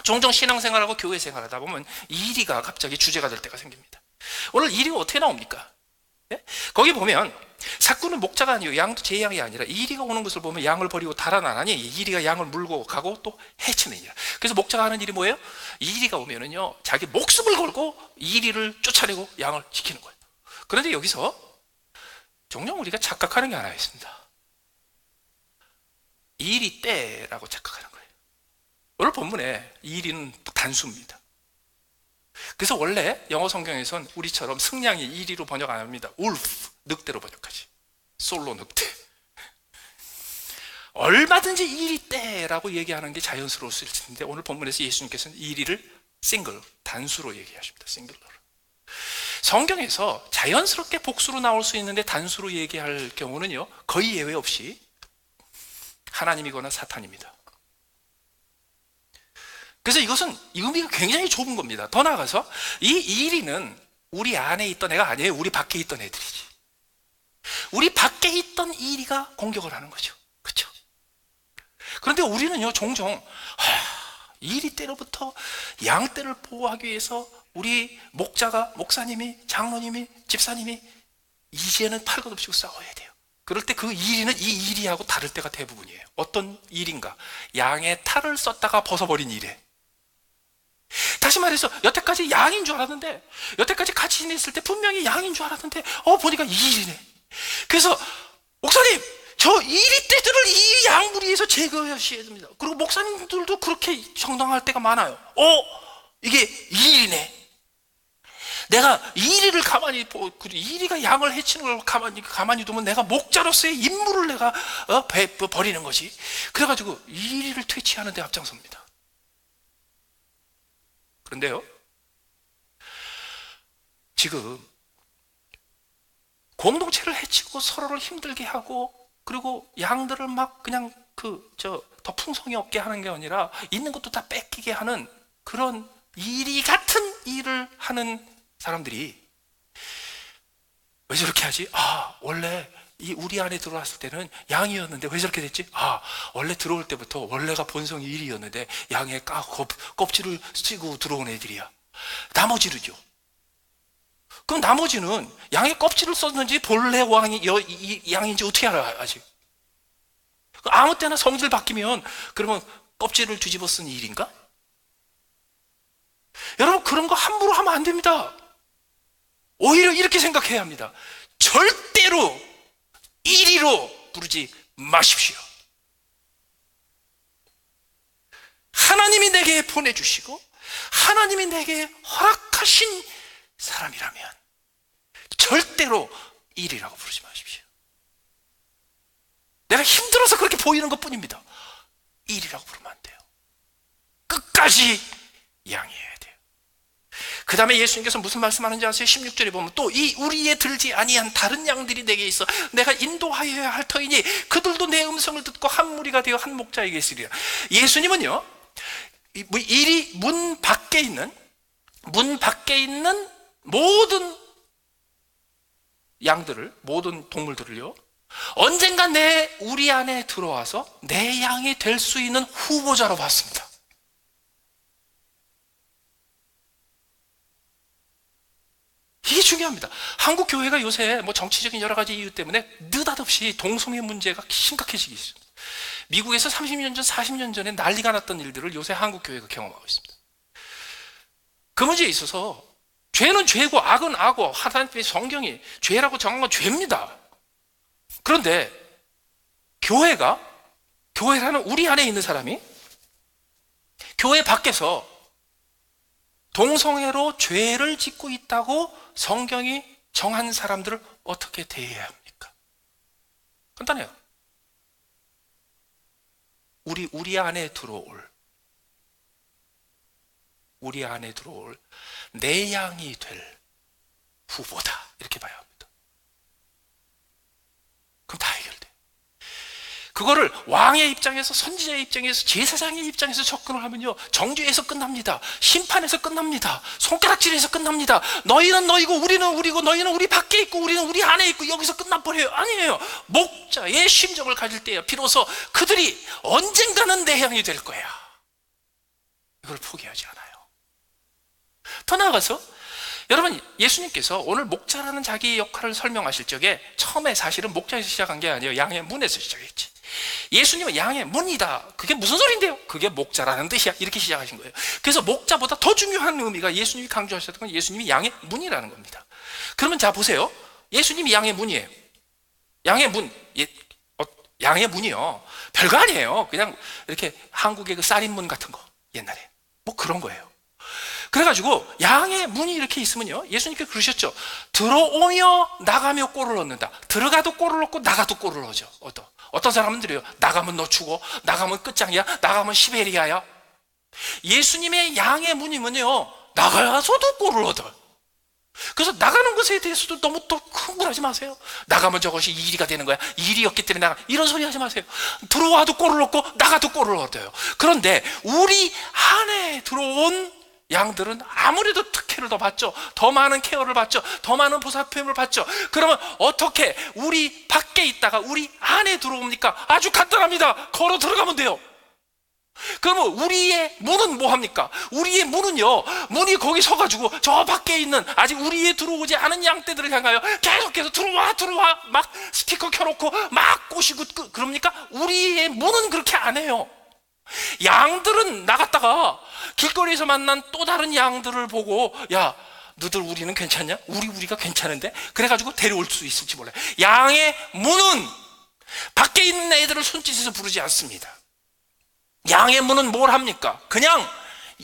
종종 신앙생활하고 교회 생활하다 보면 이리가 갑자기 주제가 될 때가 생깁니다. 오늘 이리가 어떻게 나옵니까? 네? 거기 보면 사꾼은 목자가 아니고 양도 제 양이 아니라 이리가 오는 것을 보면 양을 버리고 달아나니 이리가 양을 물고 가고 또 해치느니라. 그래서 목자가 하는 일이 뭐예요? 이리가 오면은요, 자기 목숨을 걸고 이리를 쫓아내고 양을 지키는 거예요. 그런데 여기서 종종 우리가 착각하는 게 하나 있습니다. 이리 때라고 착각하는 거예요. 오늘 본문에 이리는 단수입니다. 그래서 원래 영어 성경에선 우리처럼 승냥이 이리로 번역 안 합니다. 울프, 늑대로 번역하지. 솔로 늑대. 얼마든지 이리 때라고 얘기하는 게 자연스러울 수 있을 텐데, 오늘 본문에서 예수님께서는 이리를 싱글, 단수로 얘기하십니다. 싱글러로. 성경에서 자연스럽게 복수로 나올 수 있는데 단수로 얘기할 경우는요, 거의 예외 없이 하나님이거나 사탄입니다. 그래서 이것은 의미가 굉장히 좁은 겁니다. 더 나아가서 이 이리는 우리 안에 있던 애가 아니에요. 우리 밖에 있던 애들이지. 우리 밖에 있던 이리가 공격을 하는 거죠. 그렇죠? 그런데 우리는요, 종종 이리 때로부터 양 때를 보호하기 위해서 우리 목사님이, 장로님이, 집사님이 이제는 팔 것 없이 싸워야 돼요. 그럴 때 그 이리는 이 이리하고 다를 때가 대부분이에요. 어떤 일인가? 양의 탈을 썼다가 벗어버린 일에. 다시 말해서 여태까지 양인 줄 알았는데, 여태까지 같이 지냈을 때 분명히 양인 줄 알았는데 보니까 이리네. 그래서 목사님, 저 이리 떼들을 이 양무리에서 제거하셔야 됩니다. 그리고 목사님들도 그렇게 정당할 때가 많아요. 이게 이리네. 내가 이리를 가만히 이리가 양을 해치는 걸 가만히 두면 내가 목자로서의 임무를 내가 버리는 거지. 그래가지고 이리를 퇴치하는 데 앞장섭니다. 그런데요, 지금 공동체를 해치고 서로를 힘들게 하고, 그리고 양들을 막 그냥 더 풍성이 없게 하는 게 아니라 있는 것도 다 뺏기게 하는 그런 이리 같은 일을 하는 사람들이 왜 저렇게 하지? 원래 우리 안에 들어왔을 때는 양이었는데 왜 저렇게 됐지? 원래 들어올 때부터 원래가 본성이 일이었는데 양의 껍질을 쓰고 들어온 애들이야. 나머지는요? 그럼 나머지는 양의 껍질을 썼는지 본래 양인지 어떻게 알아, 아직? 아무 때나 성질 바뀌면 그러면 껍질을 뒤집어 쓴 일인가? 여러분, 그런 거 함부로 하면 안 됩니다. 오히려 이렇게 생각해야 합니다. 절대로 이리로 부르지 마십시오. 하나님이 내게 보내주시고 하나님이 내게 허락하신 사람이라면 절대로 일이라고 부르지 마십시오. 내가 힘들어서 그렇게 보이는 것 뿐입니다. 일이라고 부르면 안 돼요. 끝까지 양해해야 돼요. 그 다음에 예수님께서 무슨 말씀하는지 아세요? 16절에 보면 또 이 우리에 들지 아니한 다른 양들이 내게 있어 내가 인도하여야 할 터이니 그들도 내 음성을 듣고 한 무리가 되어 한 목자에게 있으리라. 예수님은요, 문 밖에 있는 모든 양들을, 모든 동물들을요, 언젠가 우리 안에 들어와서 내 양이 될 수 있는 후보자로 봤습니다. 이게 중요합니다. 한국 교회가 요새 정치적인 여러 가지 이유 때문에 느닷없이 동성애 문제가 심각해지고 있습니다. 미국에서 30년 전, 40년 전에 난리가 났던 일들을 요새 한국 교회가 경험하고 있습니다. 그 문제에 있어서 죄는 죄고 악은 악고 하나님의 성경이 죄라고 정한 건 죄입니다. 그런데 교회라는 우리 안에 있는 사람이 교회 밖에서 동성애로 죄를 짓고 있다고 성경이 정한 사람들을 어떻게 대해야 합니까? 간단해요. 우리 안에 들어올 내 양이 될 후보다, 이렇게 봐야 합니다. 그럼 다 해결돼요. 그거를 왕의 입장에서, 선지자의 입장에서, 제사장의 입장에서 접근을 하면요, 정죄에서 끝납니다. 심판에서 끝납니다. 손가락질에서 끝납니다. 너희는 너희고 우리는 우리고 너희는 우리 밖에 있고 우리는 우리 안에 있고 여기서 끝나버려요. 아니에요. 목자의 심정을 가질 때야 비로소 그들이 언젠가는 내 양이 될 거야. 이걸 포기하지 않아요. 더 나아가서 여러분, 예수님께서 오늘 목자라는 자기의 역할을 설명하실 적에 처음에 사실은 목자에서 시작한 게 아니에요. 양의 문에서 시작했지. 예수님은 양의 문이다. 그게 무슨 소린데요? 그게 목자라는 뜻이야. 이렇게 시작하신 거예요. 그래서 목자보다 더 중요한 의미가 예수님이 강조하셨던 건 예수님이 양의 문이라는 겁니다. 그러면 자 보세요. 예수님이 양의 문이에요. 양의 문, 양의 문이요, 별거 아니에요. 그냥 이렇게 한국의 그 쌀인문 같은 거, 옛날에 그런 거예요. 그래가지고 양의 문이 이렇게 있으면요, 예수님께서 그러셨죠. 들어오며 나가며 꼴을 얻는다. 들어가도 꼴을 얻고 나가도 꼴을 얻죠. 어떤 사람은 그래요. 나가면 너 죽어, 나가면 끝장이야, 나가면 시베리아야. 예수님의 양의 문이면요, 나가서도 꼴을 얻어요. 그래서 나가는 것에 대해서도 너무 또 흥분하지 마세요. 나가면 저것이 일이가 되는 거야, 일이었기 때문에 나가, 이런 소리 하지 마세요. 들어와도 꼴을 얻고 나가도 꼴을 얻어요. 그런데 우리 안에 들어온 양들은 아무래도 특혜를 더 받죠. 더 많은 케어를 받죠. 더 많은 보살핌을 받죠. 그러면 어떻게 우리 밖에 있다가 우리 안에 들어옵니까? 아주 간단합니다. 걸어 들어가면 돼요. 그러면 우리의 문은 뭐 합니까? 우리의 문은요, 문이 거기 서가지고 저 밖에 있는 아직 우리에 들어오지 않은 양떼들을 향하여 계속해서 들어와 막 스피커 켜놓고 막 꼬시고 그럽니까? 우리의 문은 그렇게 안 해요. 양들은 나갔다가 길거리에서 만난 또 다른 양들을 보고, 야, 너들 우리는 괜찮냐? 우리가 괜찮은데? 그래가지고 데려올 수 있을지 몰라요. 양의 문은 밖에 있는 애들을 손짓해서 부르지 않습니다. 양의 문은 뭘 합니까? 그냥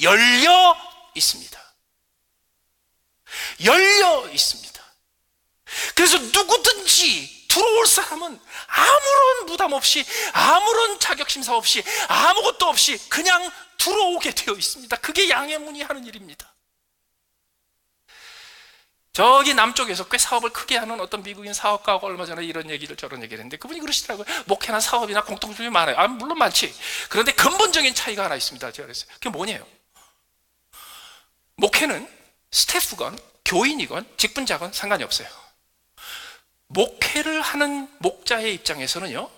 열려 있습니다. 열려 있습니다. 그래서 누구든지 들어올 사람은 아무런 부담 없이, 아무런 자격심사 없이, 아무것도 없이 그냥 들어오게 되어 있습니다. 그게 양의 문이 하는 일입니다. 저기 남쪽에서 꽤 사업을 크게 하는 어떤 미국인 사업가가 얼마 전에 이런 얘기를 저런 얘기를 했는데, 그분이 그러시더라고요. 목회나 사업이나 공통점이 많아요. 물론 많지. 그런데 근본적인 차이가 하나 있습니다. 제가 그랬어요. 그게 뭐냐요? 목회는 스태프건 교인이건 직분자건 상관이 없어요. 목회를 하는 목자의 입장에서는요,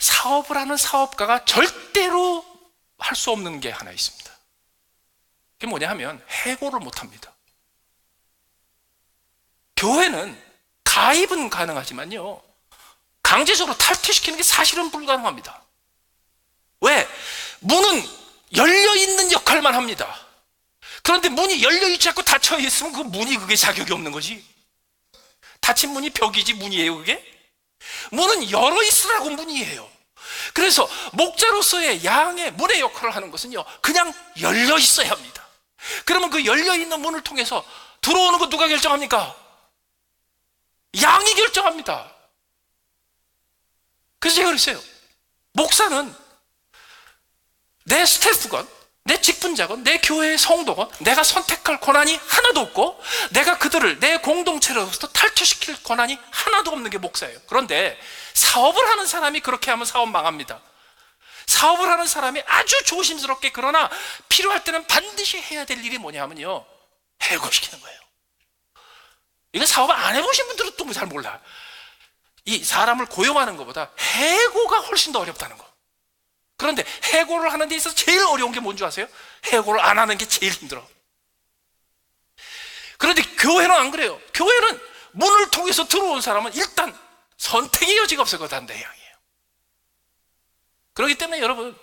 사업을 하는 사업가가 절대로 할 수 없는 게 하나 있습니다. 그게 뭐냐 하면 해고를 못 합니다. 교회는 가입은 가능하지만요, 강제적으로 탈퇴시키는 게 사실은 불가능합니다. 왜? 문은 열려있는 역할만 합니다. 그런데 문이 열려있지 않고 닫혀있으면 그 문이 그게 자격이 없는 거지. 닫힌 문이 벽이지 문이에요, 그게? 문은 열어있으라고 문이에요. 그래서 목자로서의 양의 문의 역할을 하는 것은요, 그냥 열려 있어야 합니다. 그러면 그 열려 있는 문을 통해서 들어오는 거 누가 결정합니까? 양이 결정합니다. 그래서 제가 그랬어요. 목사는 내 스태프건, 내 직분자건, 내 교회의 성도건 내가 선택할 권한이 하나도 없고, 내가 그들을 내 공동체로부터 탈출시킬 권한이 하나도 없는 게 목사예요. 그런데 사업을 하는 사람이 그렇게 하면 사업 망합니다. 사업을 하는 사람이 아주 조심스럽게, 그러나 필요할 때는 반드시 해야 될 일이 뭐냐면요, 해고시키는 거예요. 이건 사업을 안 해보신 분들은 또 잘 몰라. 이 사람을 고용하는 것보다 해고가 훨씬 더 어렵다는 거. 그런데 해고를 하는 데 있어서 제일 어려운 게 뭔지 아세요? 해고를 안 하는 게 제일 힘들어. 그런데 교회는 안 그래요. 교회는 문을 통해서 들어온 사람은 일단 선택의 여지가 없어요. 그거 다 내 양이에요. 그렇기 때문에 여러분,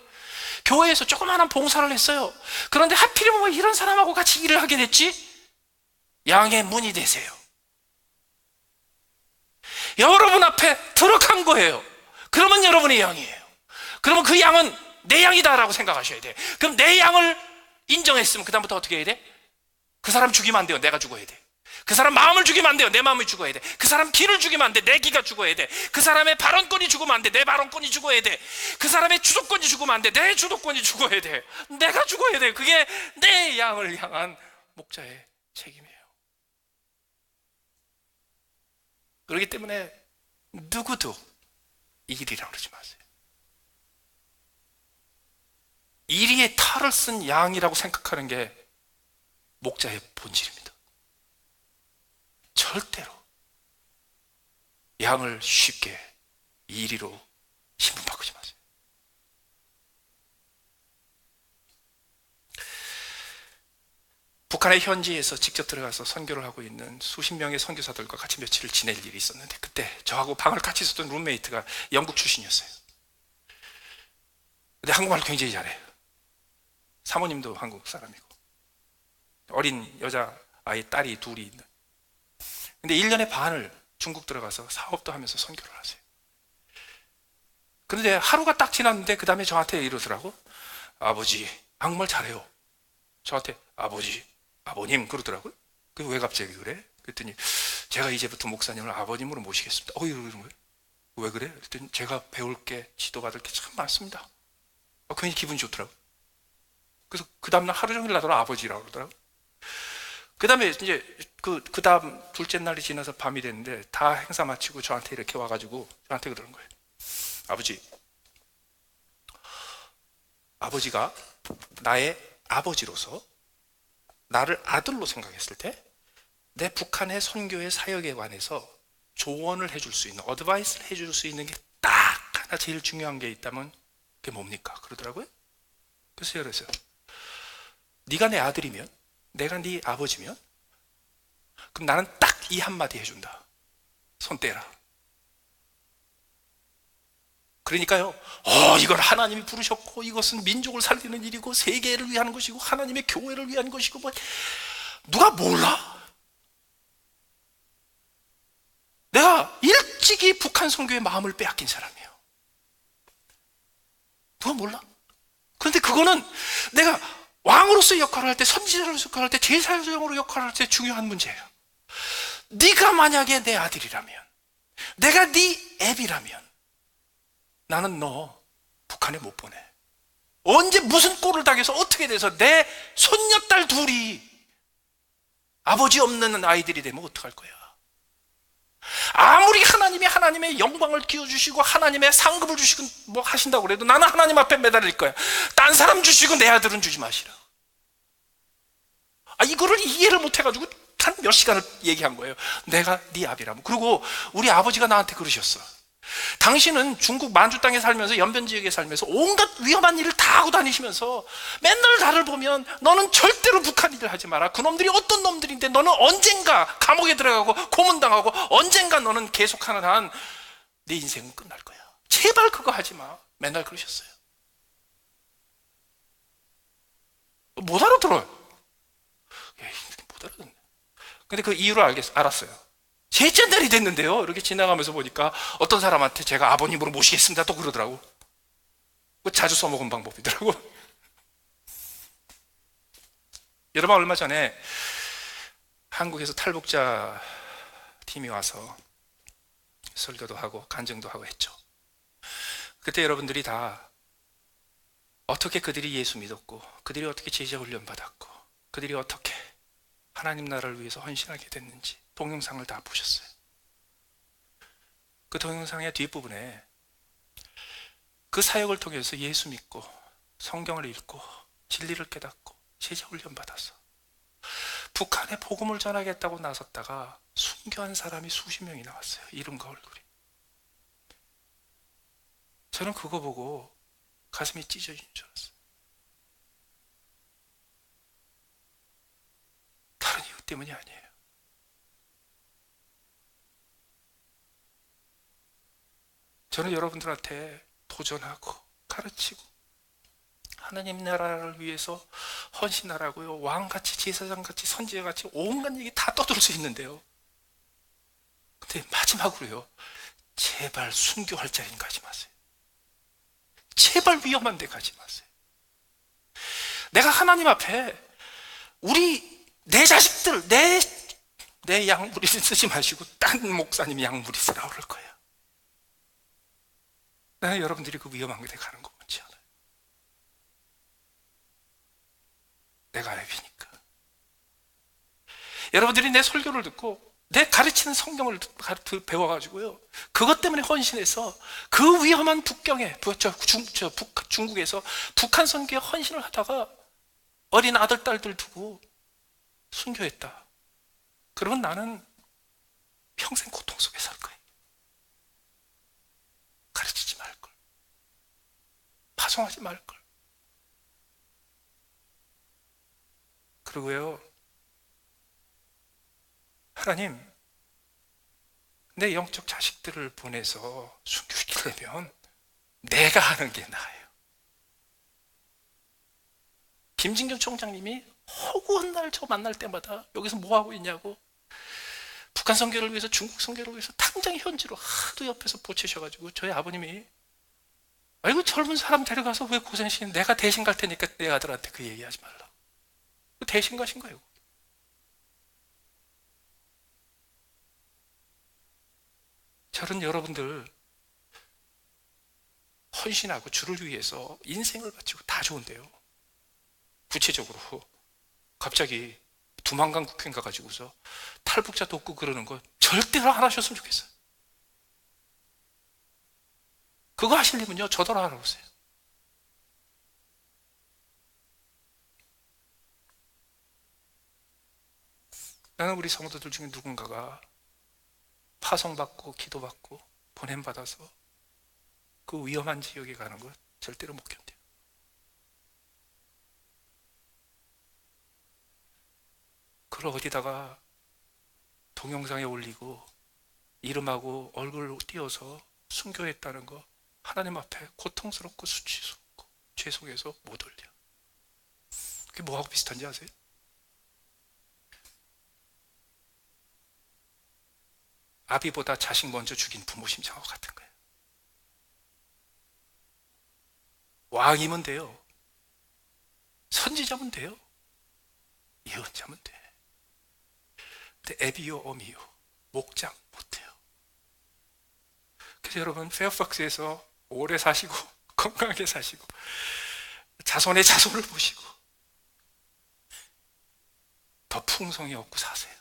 교회에서 조그마한 봉사를 했어요. 그런데 하필이면 왜 이런 사람하고 같이 일을 하게 됐지? 양의 문이 되세요. 여러분 앞에 들어간 거예요. 그러면 여러분의 양이에요. 그러면 그 양은 내 양이다라고 생각하셔야 돼. 그럼 내 양을 인정했으면 그 다음부터 어떻게 해야 돼? 그 사람 죽이면 안 돼요. 내가 죽어야 돼. 그 사람 마음을 죽이면 안 돼요. 내 마음이 죽어야 돼. 그 사람 기를 죽이면 안 돼. 내 기가 죽어야 돼. 그 사람의 발언권이 죽으면 안 돼. 내 발언권이 죽어야 돼. 그 사람의 주도권이 죽으면 안 돼. 내 주도권이 죽어야 돼. 내가 죽어야 돼. 그게 내 양을 향한 목자의 책임이에요. 그렇기 때문에 누구도 일이라고 그러지 마세요. 이리에 탈을 쓴 양이라고 생각하는 게 목자의 본질입니다. 절대로 양을 쉽게 이리로 신분 바꾸지 마세요. 북한의 현지에서 직접 들어가서 선교를 하고 있는 수십 명의 선교사들과 같이 며칠을 지낼 일이 있었는데, 그때 저하고 방을 같이 있었던 룸메이트가 영국 출신이었어요. 근데 한국말을 굉장히 잘해요. 사모님도 한국 사람이고 어린 여자아이 딸이 둘이 있는. 근데 1년의 반을 중국 들어가서 사업도 하면서 선교를 하세요. 그런데 하루가 딱 지났는데 그 다음에 저한테 이러더라고. 아버지, 한국말 잘해요. 저한테 아버지, 아버님 그러더라고요. 그 왜 갑자기 그래? 그랬더니 제가 이제부터 목사님을 아버님으로 모시겠습니다. 이러는 거예요. 왜 그래? 그랬더니 제가 배울 게, 지도받을 게 참 많습니다. 괜히 기분이 좋더라고요. 그래서 그 다음날 하루 종일 나더라 아버지라고 그러더라고요. 그 다음에 이제 그 다음 둘째 날이 지나서 밤이 됐는데 다 행사 마치고 저한테 이렇게 와가지고 저한테 그러는 거예요. 아버지가 나의 아버지로서 나를 아들로 생각했을 때 내 북한의 선교의 사역에 관해서 조언을 해줄 수 있는, 어드바이스를 해줄 수 있는 게 딱 하나 제일 중요한 게 있다면 그게 뭡니까? 그러더라고요. 그래서 제가 그랬어요. 네가 내 아들이면, 내가 네 아버지면, 그럼 나는 딱 이 한마디 해준다. 손 떼라. 그러니까요, 이걸 하나님이 부르셨고 이것은 민족을 살리는 일이고 세계를 위한 것이고 하나님의 교회를 위한 것이고 누가 몰라? 내가 일찍이 북한 선교의 마음을 빼앗긴 사람이에요. 누가 몰라? 그런데 그거는 내가 왕으로서의 역할을 할 때, 선지자로서 역할을 할 때, 제사장으로 역할을 할 때 중요한 문제예요. 네가 만약에 내 아들이라면, 내가 네 애비라면 나는 너 북한에 못 보내. 언제 무슨 꼴을 당해서 어떻게 돼서 내 손녀딸 둘이 아버지 없는 아이들이 되면 어떡할 거야? 아무리 하나님이 하나님의 영광을 기워주시고 하나님의 상급을 주시고 뭐 하신다고 그래도 나는 하나님 앞에 매달릴 거야. 딴 사람 주시고 내 아들은 주지 마시라. 이거를 이해를 못 해가지고 한 몇 시간을 얘기한 거예요. 내가 네 아비라면. 그리고 우리 아버지가 나한테 그러셨어. 당신은 중국 만주 땅에 살면서, 연변 지역에 살면서 온갖 위험한 일을 다 하고 다니시면서 맨날 나를 보면 너는 절대로 북한 일을 하지 마라. 그놈들이 어떤 놈들인데 너는 언젠가 감옥에 들어가고 고문당하고 언젠가 너는 계속하는 한 내 인생은 끝날 거야. 제발 그거 하지 마. 맨날 그러셨어요. 못 알아들어요. 못 알아듣네. 근데 그 이유를 알았어요. 셋째 날이 됐는데요, 이렇게 지나가면서 보니까 어떤 사람한테 제가 아버님으로 모시겠습니다 또 그러더라고. 그 자주 써먹은 방법이더라고. 여러분, 얼마 전에 한국에서 탈북자 팀이 와서 설교도 하고 간증도 하고 했죠. 그때 여러분들이 다 어떻게 그들이 예수 믿었고, 그들이 어떻게 제자 훈련 받았고, 그들이 어떻게 하나님 나라를 위해서 헌신하게 됐는지 동영상을 다 보셨어요. 그 동영상의 뒷부분에 그 사역을 통해서 예수 믿고 성경을 읽고 진리를 깨닫고 제자 훈련 받아서 북한에 복음을 전하겠다고 나섰다가 순교한 사람이 수십 명이 나왔어요. 이름과 얼굴이. 저는 그거 보고 가슴이 찢어진 줄 알았어요. 다른 이유 때문이 아니에요. 저는 여러분들한테 도전하고 가르치고 하나님 나라를 위해서 헌신하라고요. 왕같이, 제사장같이, 선지자같이 온갖 얘기 다 떠들 수 있는데요. 근데 마지막으로요, 제발 순교할 자리는 가지 마세요. 제발 위험한 데 가지 마세요. 내가 하나님 앞에 내 자식들, 내 양무리를 쓰지 마시고 딴 목사님 양무리 쓰라고 그럴 거예요. 나는 여러분들이 그 위험한 데 가는 거 원치 않아요. 내가 애비니까. 여러분들이 내 설교를 듣고 내 가르치는 성경을 배워가지고요, 그것 때문에 헌신해서 그 위험한 북경에, 중국에서 북한 선교에 헌신을 하다가 어린 아들, 딸들 두고 순교했다. 그러면 나는 평생 고통 속에 살 거예요. 가르치지 말걸. 파송하지 말걸. 그리고요, 하나님, 내 영적 자식들을 보내서 순교시키려면 내가 하는 게 나아요. 김진경 총장님이 허구한 날 저 만날 때마다 여기서 뭐 하고 있냐고, 북한 선교를 위해서, 중국 선교를 위해서 당장 현지로 하도 옆에서 보채셔가지고 저희 아버님이, 아이고 젊은 사람 데려가서 왜 고생시키는, 내가 대신 갈 테니까 내 아들한테 그 얘기하지 말라. 대신 가신 거예요. 저는 여러분들 헌신하고 주를 위해서 인생을 바치고 다 좋은데요, 구체적으로 갑자기 두만강 국회 가가지고서 탈북자 돕고 그러는 거 절대로 안 하셨으면 좋겠어요. 그거 하시려면요, 저더러 알아보세요. 나는 우리 성도들 중에 누군가가 파송받고 기도받고 보냄받아서 그 위험한 지역에 가는 거 절대로 못 견뎌요. 그걸 어디다가 동영상에 올리고 이름하고 얼굴을 띄워서 순교했다는 거 하나님 앞에 고통스럽고 수치스럽고 죄송해서 못 올려. 그게 뭐하고 비슷한지 아세요? 아비보다 자식 먼저 죽인 부모 심정하고 같은 거예요. 왕이면 돼요. 선지자면 돼요. 예언자면 돼. 근데 애비요 어미요 목장 못해요. 그래서 여러분, 페어팍스에서 오래 사시고 건강하게 사시고 자손의 자손을 보시고 더 풍성히 얻고 사세요.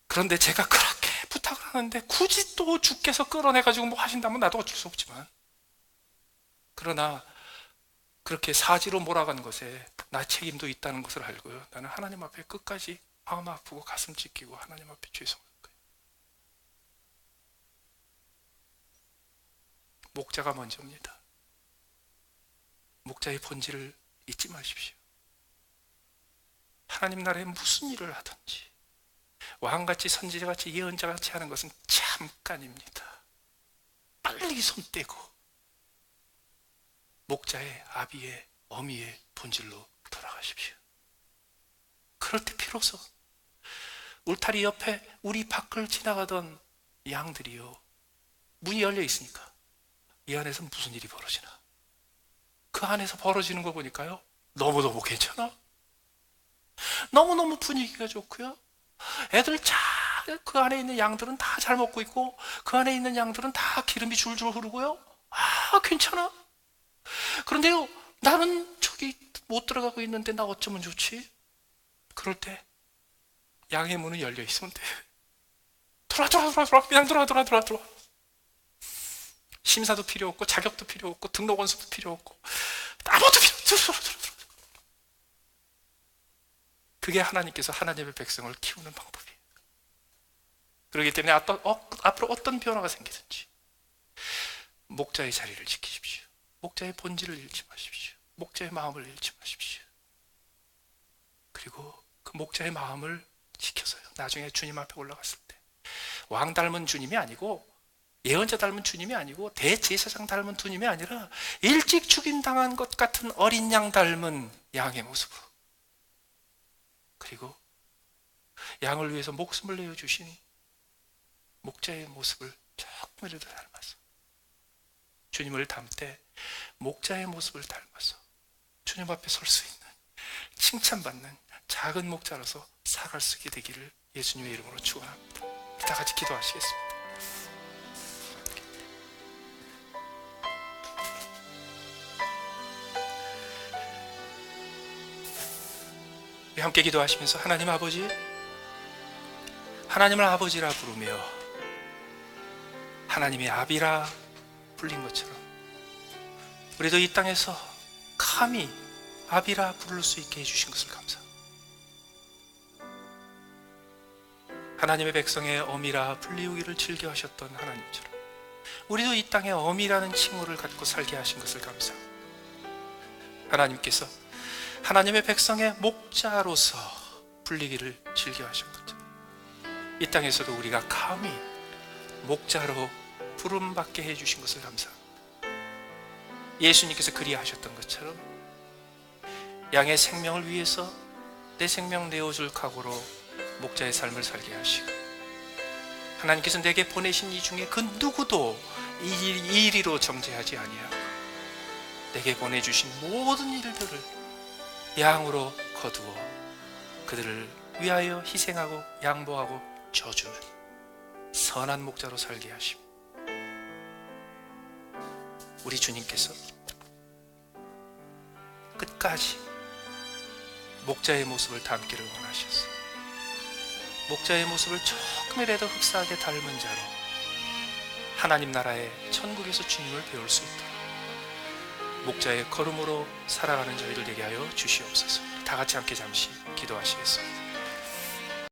그런데 제가 그렇게 부탁을 하는데 굳이 또 주께서 끌어내가지고 뭐 하신다면 나도 어쩔 수 없지만, 그러나 그렇게 사지로 몰아간 것에 나 책임도 있다는 것을 알고요, 나는 하나님 앞에 끝까지 마음 아프고 가슴 찢기고 하나님 앞에 죄송할 거예요. 목자가 먼저입니다. 목자의 본질을 잊지 마십시오. 하나님 나라에 무슨 일을 하든지 왕같이 선지자같이 예언자같이 하는 것은 잠깐입니다. 빨리 손 떼고 목자의, 아비의, 어미의 본질로 돌아가십시오. 그럴 때 비로소 울타리 옆에 우리 밖을 지나가던 양들이요, 문이 열려 있으니까 이 안에서 무슨 일이 벌어지나? 그 안에서 벌어지는 거 보니까요, 너무너무 괜찮아. 너무너무 분위기가 좋고요. 애들 그 안에 있는 양들은 다 잘 먹고 있고, 그 안에 있는 양들은 다 기름이 줄줄 흐르고요. 괜찮아. 그런데요, 나는 저기 못 들어가고 있는데 나 어쩌면 좋지? 그럴 때 양의 문은 열려 있으면 돼. 들어와. 그냥 들어와. 심사도 필요 없고, 자격도 필요 없고, 등록 원서도 필요 없고, 아무것도 필요 없어. 들어와. 그게 하나님께서 하나님의 백성을 키우는 방법이에요. 그렇기 때문에 앞으로 어떤 변화가 생기든지 목자의 자리를 지키십시오. 목자의 본질을 잃지 마십시오. 목자의 마음을 잃지 마십시오. 그리고 그 목자의 마음을 지켜서요, 나중에 주님 앞에 올라갔을 때 왕 닮은 주님이 아니고, 예언자 닮은 주님이 아니고, 대제사장 닮은 주님이 아니라 일찍 죽임당한 것 같은 어린 양 닮은 양의 모습으로, 그리고 양을 위해서 목숨을 내어주시니 목자의 모습을 조금이라도 닮아서, 주님을 닮되 목자의 모습을 닮아서 주님 앞에 설 수 있는, 칭찬받는 작은 목자로서 살아갈 수 있게 되기를 예수님의 이름으로 축원합니다. 다 같이 기도하시겠습니다. 함께 기도하시면서, 하나님 아버지, 하나님을 아버지라 부르며 하나님의 아비라 불린 것처럼 우리도 이 땅에서 감히 아비라 부를 수 있게 해주신 것을 감사합니다. 하나님의 백성의 어미라 불리우기를 즐겨하셨던 하나님처럼 우리도 이 땅에 어미라는 칭호를 갖고 살게 하신 것을 감사합니다. 하나님께서 하나님의 백성의 목자로서 불리기를 즐겨하신 것처럼 이 땅에서도 우리가 감히 목자로 부름받게 해주신 것을 감사합니다. 예수님께서 그리하셨던 것처럼 양의 생명을 위해서 내 생명 내어줄 각오로 목자의 삶을 살게 하시고, 하나님께서 내게 보내신 이 중에 그 누구도 이 이리로 정죄하지 아니하고 내게 보내주신 모든 일들을 양으로 거두어 그들을 위하여 희생하고 양보하고 져주는 선한 목자로 살게 하시고, 우리 주님께서 끝까지 목자의 모습을 닮기를 원하셨어요. 목자의 모습을 조금이라도 흡사하게 닮은 자로 하나님 나라의 천국에서 주님을 배울 수 있도록 목자의 걸음으로 살아가는 저희들 되게 하여 주시옵소서. 다 같이 함께 잠시 기도하시겠습니다.